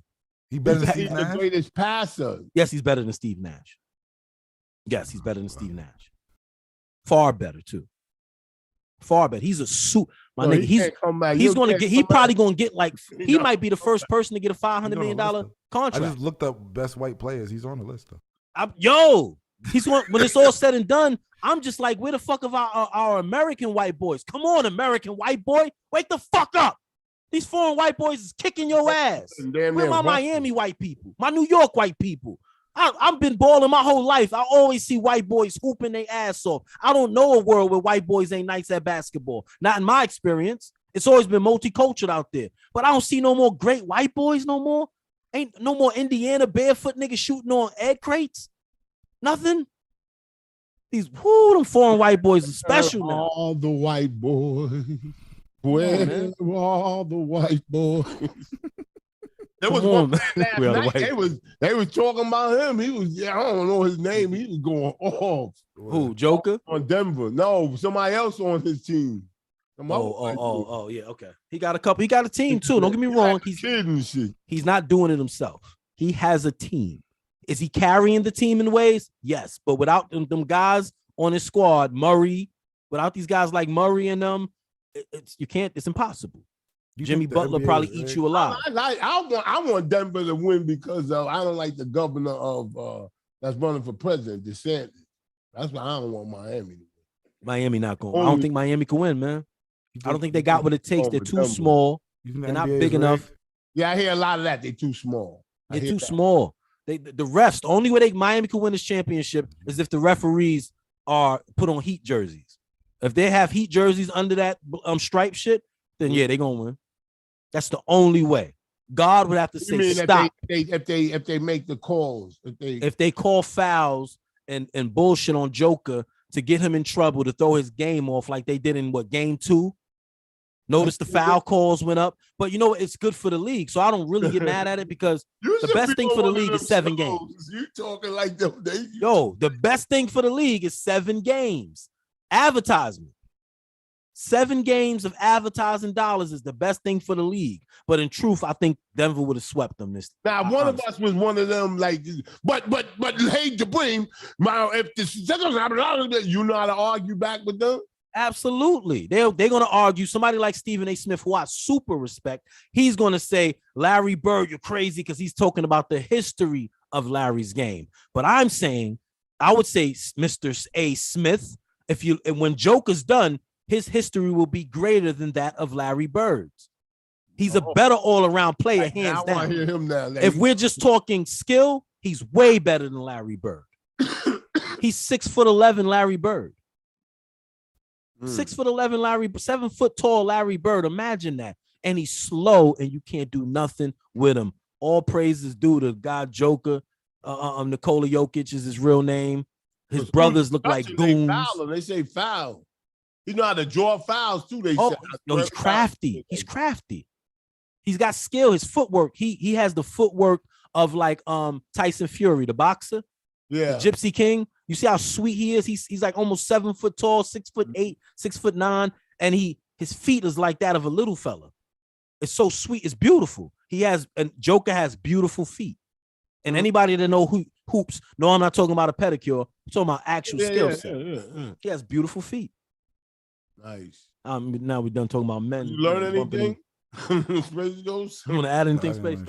He's better than Steve Nash? The greatest passer. Yes, he's better than Steve Nash. Yes, he's better than Steve Nash. Far better too. Far better. He's a suit. My nigga, he's probably gonna get like he might be the first person to get a $500 million contract. I just looked up best white players. He's on the list though. He's one when it's all said and done. I'm just like, where the fuck of our American white boys? Come on, American white boy, wake the fuck up. These foreign white boys is kicking your ass. Where my Miami white people? My New York white people? I've been balling my whole life. I always see white boys hooping their ass off. I don't know a world where white boys ain't nice at basketball. Not in my experience. It's always been multicultural out there. But I don't see no more great white boys no more. Ain't no more Indiana barefoot niggas shooting on egg crates. Nothing. Them foreign white boys are special now. All the white boys. Where are all the white boys? There was one man last night. They was talking about him. He was, I don't know his name. He was going off. Who, Joker? On Denver. No, somebody else on his team. Yeah, okay. He got a team too. Don't get me wrong. He's not doing it himself. He has a team. Is he carrying the team in ways? Yes. But without them guys on his squad, Murray, without these guys like Murray and them, it's impossible. Jimmy Butler probably eats you alive. I want Denver to win because I don't like the governor of that's running for president, DeSantis. That's why I don't want Miami to win. Miami not going. I don't think Miami can win, man. I don't think they got what it takes. They're too small. They're not big enough. Yeah, I hear a lot of that. They're too small. They're too small. The refs, the only way Miami can win this championship is if the referees are put on Heat jerseys. If they have Heat jerseys under that stripe shit, then yeah, they're gonna win. That's the only way. God would have to say stop. If they make the calls, if they call fouls and bullshit on Joker to get him in trouble to throw his game off like they did in game 2. Notice the foul calls went up, but you know it's good for the league, so I don't really get mad at it because the best thing for the league is 7 games. You talking like them? The best thing for the league is 7 games. Advertisement. 7 games of advertising dollars is the best thing for the league. But in truth, I think Denver would have swept them this. Now, one of us was one of them, like, but hey, Jabrim, if the you know how to argue back with them? Absolutely. They're going to argue. Somebody like Stephen A. Smith, who I super respect, he's going to say, Larry Bird, you're crazy because he's talking about the history of Larry's game. But I'm saying, I would say Mr. A. Smith, when Joker's done, his history will be greater than that of Larry Bird's. He's a better all-around player, hands down. I hear him now, if we're just talking skill, he's way better than Larry Bird. He's 6'11" Larry Bird. 6'11" Larry, 7 foot tall Larry Bird. Imagine that. And he's slow, and you can't do nothing with him. All praises due to God Joker. Nikola Jokic is his real name. His brothers look like goons. They say foul. You know how to draw fouls too. He's crafty. He's crafty. He's got skill. His footwork. He has the footwork of like Tyson Fury, the boxer. Yeah, the Gypsy King. You see how sweet he is. He's like almost 7 foot tall, 6'8", 6'9", and his feet is like that of a little fella. It's so sweet. It's beautiful. Joker has beautiful feet. And anybody that know hoops, no, I'm not talking about a pedicure. I'm talking about actual skill set. Yeah. He has beautiful feet. Nice. Now we're done talking about men. You learn anything? Space Ghost? You want to add anything, Space?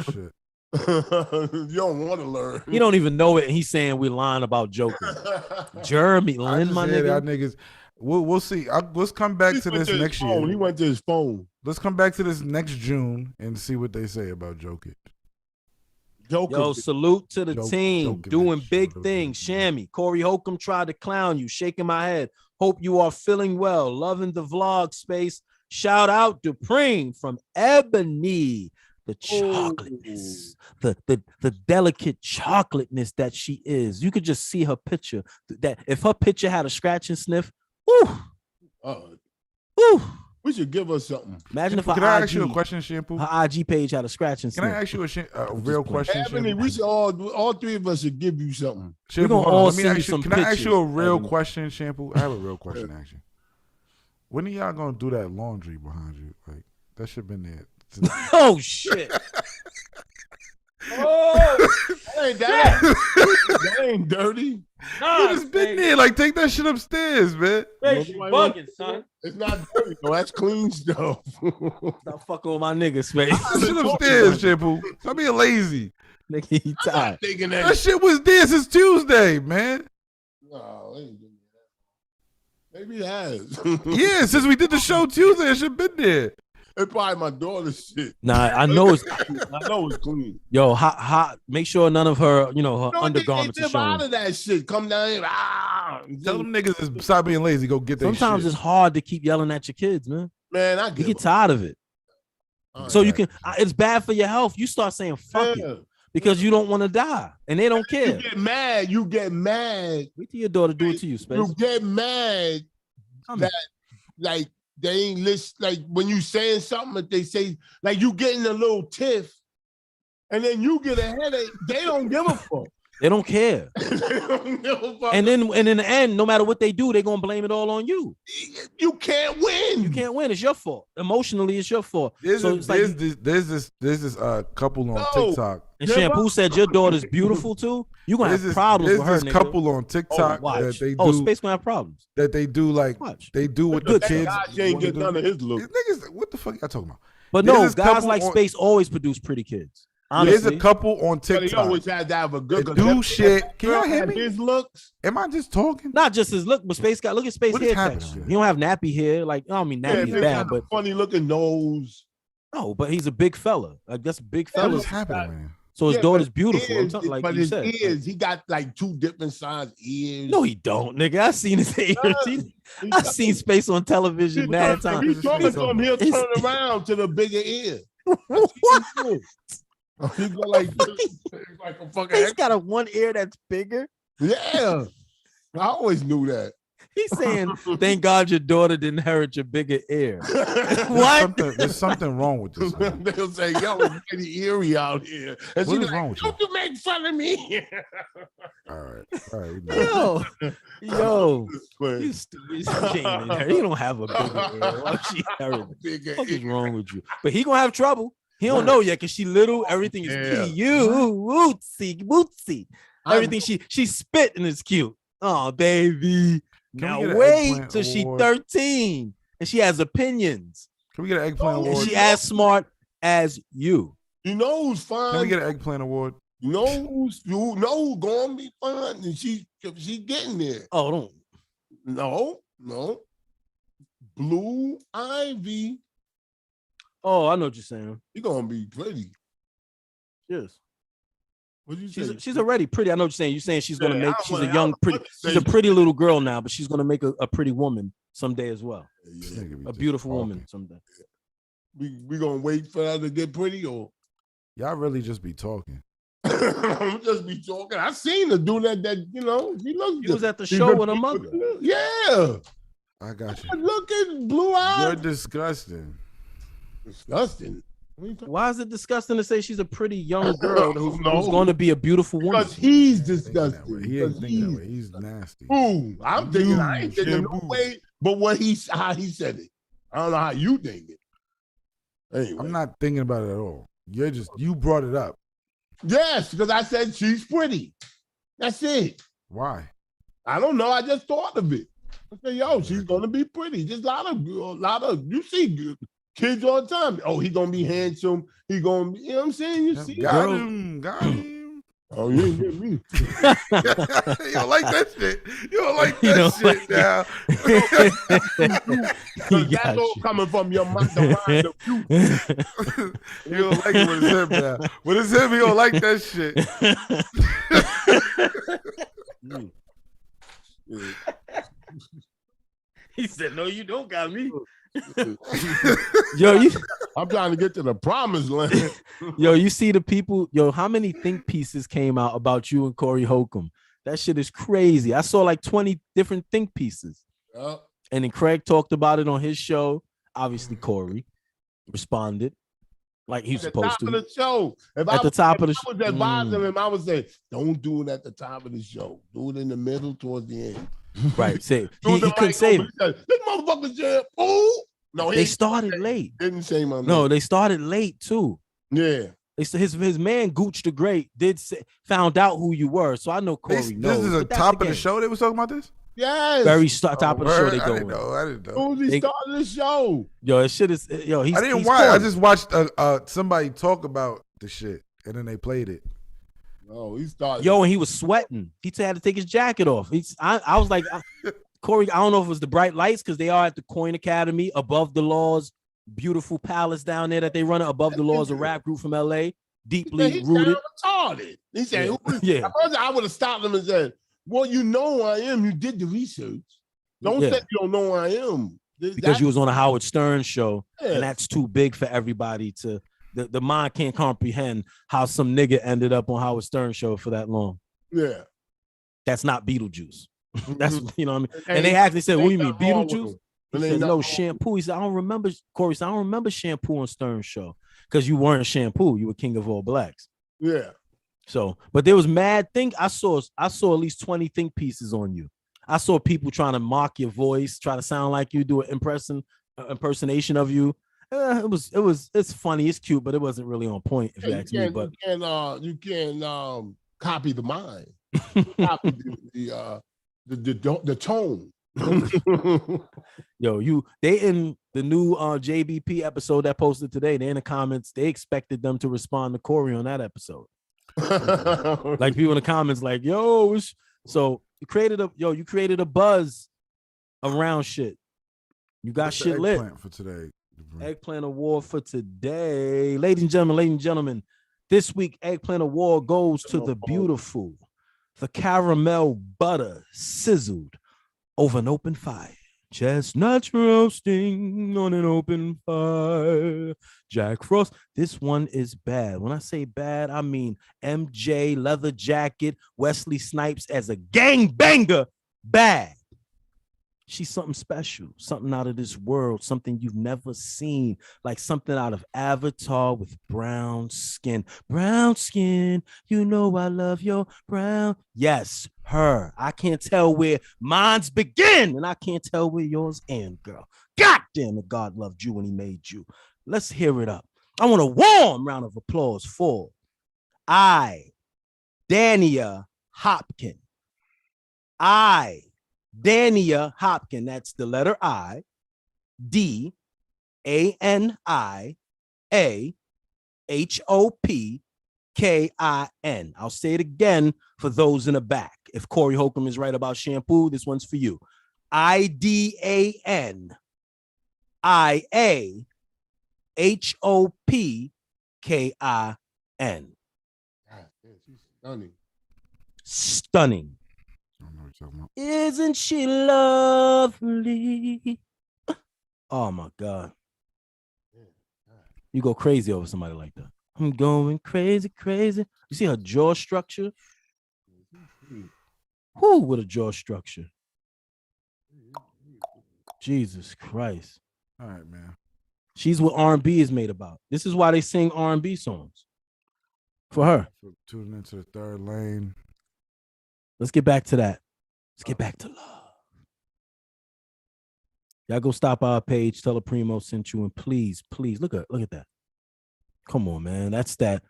You don't want to learn. He don't even know it, and he's saying we're lying about Joker. Jeremy Lin, my nigga. Niggas. We'll see. Let's come back to this next year. He went to his phone. Let's come back to this next June and see what they say about Jokic. Yo, salute to the team. Jokic, Doing big Jokic. things. Shammy. Corey Holcomb tried to clown you. Shaking my head. Hope you are feeling well. Loving the vlog space. Shout out to Preem from Ebony. The chocolateness, the delicate chocolateness that she is. You could just see her picture. That if her picture had a scratch and sniff, woo. Woo. We should give her something. Imagine if her Can I IG, ask you a question, Shampoo? her IG page had a scratch and Can sniff. I ask you a real question, Ebony, Shampoo? we should all three of us should give you something. Shampoo, gonna hold on. all Let me send ask you some Can I ask you a pictures, real Ebony. question, Shampoo? I have a real question, actually. When are y'all gonna do that laundry behind you? Like that should have been there. Oh shit. Oh, that ain't dirty. Nah, It's been there. Like take that shit upstairs, man. Space, you bugging, son. It's not dirty. No, that's clean stuff. Stop fucking with my nigga, Space. That shit upstairs, Shampoo. Stop being lazy. Nigga, he tired. Thinking That shit was there since Tuesday, man. No, it ain't doing that. Maybe it has. Yeah, since we did the show Tuesday, it should have been there. It's probably my daughter's shit. Nah, I know it's I know it's clean. yo hot. Make sure none of her, her undergarments they are live out showing. of that shit. Come down here. Tell them niggas to stop being lazy. Go get their Sometimes shit. it's hard to keep yelling at your kids, man. Man, I You get get tired of it. All So right. you can. It's bad for your health. You start saying fuck it because you don't want to die, and they don't care. You get mad. You get mad. Wait till your daughter do it to you, Space. You get mad that like they ain't listen. Like when you saying something that they say, like you getting a little tiff, and then you get a headache. They don't give a fuck. They don't care. They don't give a fuck. And in the end, no matter what they do, they're gonna blame it all on you. You can't win. You can't win. It's your fault. Emotionally, it's your fault. There's So it's like, this couple on No. TikTok. and Shampoo said your daughter's beautiful too. You gonna have problems with her, There's this nigga. couple on TikTok Watch. that they Oh, do Space gonna have problems. that they do like Watch. they do with the Good kids. God, you ain't wanna get do. none of his look. These niggas, what the fuck y'all talking about? But There's no, this guys couple like on- Space always produce pretty kids. There's Honestly, a couple on But he TikTok always had to have a good that do shit. Can y'all hear me? His looks. Am I just talking? not just his look, but Space got look at Space What is hair happening texture. here? He don't have nappy hair. Like I don't mean Yeah, nappy is they bad, got a but funny looking nose. no, but he's a big fella. Like that's big What fellas. is happening, man? So his Yeah, daughter's but beautiful. I'm ears, talking like but you his said. ears, he got like two different size ears. No, he don't, nigga. I seen his ears. I seen Space on television mad If times. he's talking to him, he'll turn around to the bigger ear. What? He go like this, like a fucking. He's got a one ear that's bigger. Yeah, I always knew that. He's saying, "Thank God your daughter didn't inherit your bigger ear." There's something wrong with this. Man. They'll say, "Yo, it's pretty eerie out here." And What she is be wrong like, with you? "Don't you make fun of me?" All right. You know. Yo, But you stupid. She ain't inherit. He don't have a bigger ear. Why she inherit? bigger What is ear. wrong with you? But he gonna have trouble. He don't know yet because she little. Everything is Yeah. cute. You wootsy. Everything she spit and it's cute. Oh baby. Can Now we get an wait eggplant till she award? 13 and she has opinions Can we get an eggplant Oh, and award? she as smart as you. You know who's Can we fine? get an eggplant award? You know who's gonna be fun, and she getting there. Oh, don't. No. Blue Ivy, Oh, I know what you're saying. she gonna be pretty. Yes. What you say? She's already pretty. I know what you're saying. You're saying she's gonna Yeah, make. I She's a wanna- young, I pretty. wanna She's say- a pretty little girl now, but she's gonna make a pretty woman someday as well. This nigga be A just beautiful talking. woman someday. We gonna wait for her to get pretty, or Y'all really just be talking. I'm just be talking. I seen her do that. She looked. She was at the show with her mother. Yeah, I got you. look at blue You're eyes. disgusting. Disgusting. What are you talking- Why is it disgusting to say she's a pretty young girl who's No. going to be a beautiful woman? Because he's Thinking that way. disgusting. He ain't Because thinking that he's way. He's nasty. Ooh, I'm thinking I ain't thinking no Shampoo. way, but how he said it. I don't know how you think it. Anyway. I'm not thinking about it at all. You brought it up. Yes, because I said she's pretty. That's it. Why? I don't know. I just thought of it. I said, yo, she's gonna be pretty. Just a lot of you see kids all the time. Oh, he gonna be handsome. He gonna be, you know what I'm saying? You see Got girls. him. Got him. Oh, you ain't get me. You don't like that shit. You don't like that shit now. That's all coming from your mind. The mind of you. You don't like it with his him now. With his him, he don't like that shit. He said, "No, you don't got me." I'm trying to get to the promised land. Yo, you see the people. Yo, how many think pieces came out about you and Corey Holcomb? That shit is crazy. I saw like 20 different think pieces. Yep. And then Craig talked about it on his show. Obviously, Corey responded like he's supposed to. At the top of the show. At the top of the show. I was advising him, I would say, don't do it at the top of the show. Do it in the middle towards the end. Right. Say he couldn't save it. This motherfucker said, "Oh no!" They started late. Didn't say my name. No, they started late too. Yeah. His man Gooch the Great found out who you were, so I know Corey knows. This is a top of the show. They was talking about this. Yes. Very top of the show. They go. I didn't know. Who's he starting the show? Yo, this shit is yo. I didn't watch. I just watched somebody talk about the shit, and then they played it. Oh, he started. Yo, and he was sweating. He had to take his jacket off. I was like, Corey, I don't know if it was the bright lights because they are at the Coin Academy above the laws, beautiful palace down there that they run above the laws, a rap group from LA, deeply rooted. Retarded. He said, yeah. I would have stopped him and said, well, you know who I am. You did the research. Don't say you don't know who I am. Because you was on a Howard Stern show, and that's too big for everybody to. The mind can't comprehend how some nigga ended up on Howard Stern show for that long. Yeah. That's not Beetlejuice. That's, you know what I mean? And they actually said, what do you mean, Beetlejuice? He said, no, shampoo. He said, I don't remember, Corey said, I don't remember shampoo on Stern show because you weren't shampoo. You were king of all blacks. Yeah. So, but there was mad thing. I saw at least 20 think pieces on you. I saw people trying to mock your voice, try to sound like you, do an impersonation of you. It's funny, it's cute, but it wasn't really on point if you ask me. But you can copy the mind, copy the tone. Yo, they in the new JBP episode that posted today. They in the comments. They expected them to respond to Corey on that episode. Like people in the comments, like, yo, so you created a buzz around shit. You got shit lit for today. Eggplant Award for today. Ladies and gentlemen, this week Eggplant Award goes to the beautiful, the caramel butter sizzled over an open fire. Chestnuts roasting on an open fire. Jack Frost. This one is bad. When I say bad, I mean MJ, leather jacket, Wesley Snipes as a gangbanger. Bad. She's something special, something out of this world, something you've never seen, like something out of Avatar with brown skin. Brown skin, you know I love your brown. Yes, her. I can't tell where mine's begin, and I can't tell where yours end, girl. God damn it, God loved you when he made you. Let's hear it up. I want a warm round of applause for Dania Hopkins. Dania Hopkins, that's the letter I, DANIAHOPKIN. I'll say it again for those in the back. If Corey Holcomb is right about shampoo, this one's for you. IDANIAHOPKIN. Stunning. Stunning. Isn't she lovely? Oh my God. You go crazy over somebody like that. I'm going crazy. You see her jaw structure? Who with a jaw structure? Jesus Christ. All right, man. She's what R&B is made about. This is why they sing R&B songs. For her. Tuning into the third lane. Let's get back to that. Let's get back to love. Y'all go stop our page. Tell her Primo sent you, and please, look at that. Come on, man. That's that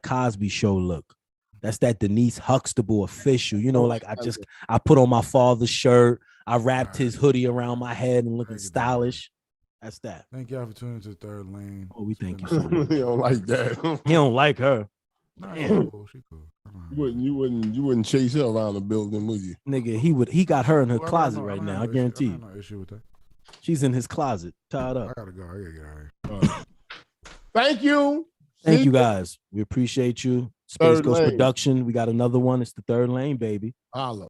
Cosby Show look. That's that Denise Huxtable official. You know, like I put on my father's shirt. I wrapped his hoodie around my head and looking stylish. That's that. Thank y'all for tuning into the third lane. Oh, we thank you so much. He don't like that. He don't like her. Nah, she cool. She cool. You wouldn't chase her around the building, would you? Nigga, he got her in her Well, closet right now. I guarantee you. No issue with that. She's in his closet, tied I up. gotta go. I gotta get out of here. Thank you. Thank you guys. We appreciate you. Space Third Ghost Lane. Production. We got another one. It's the third lane, baby. Holla.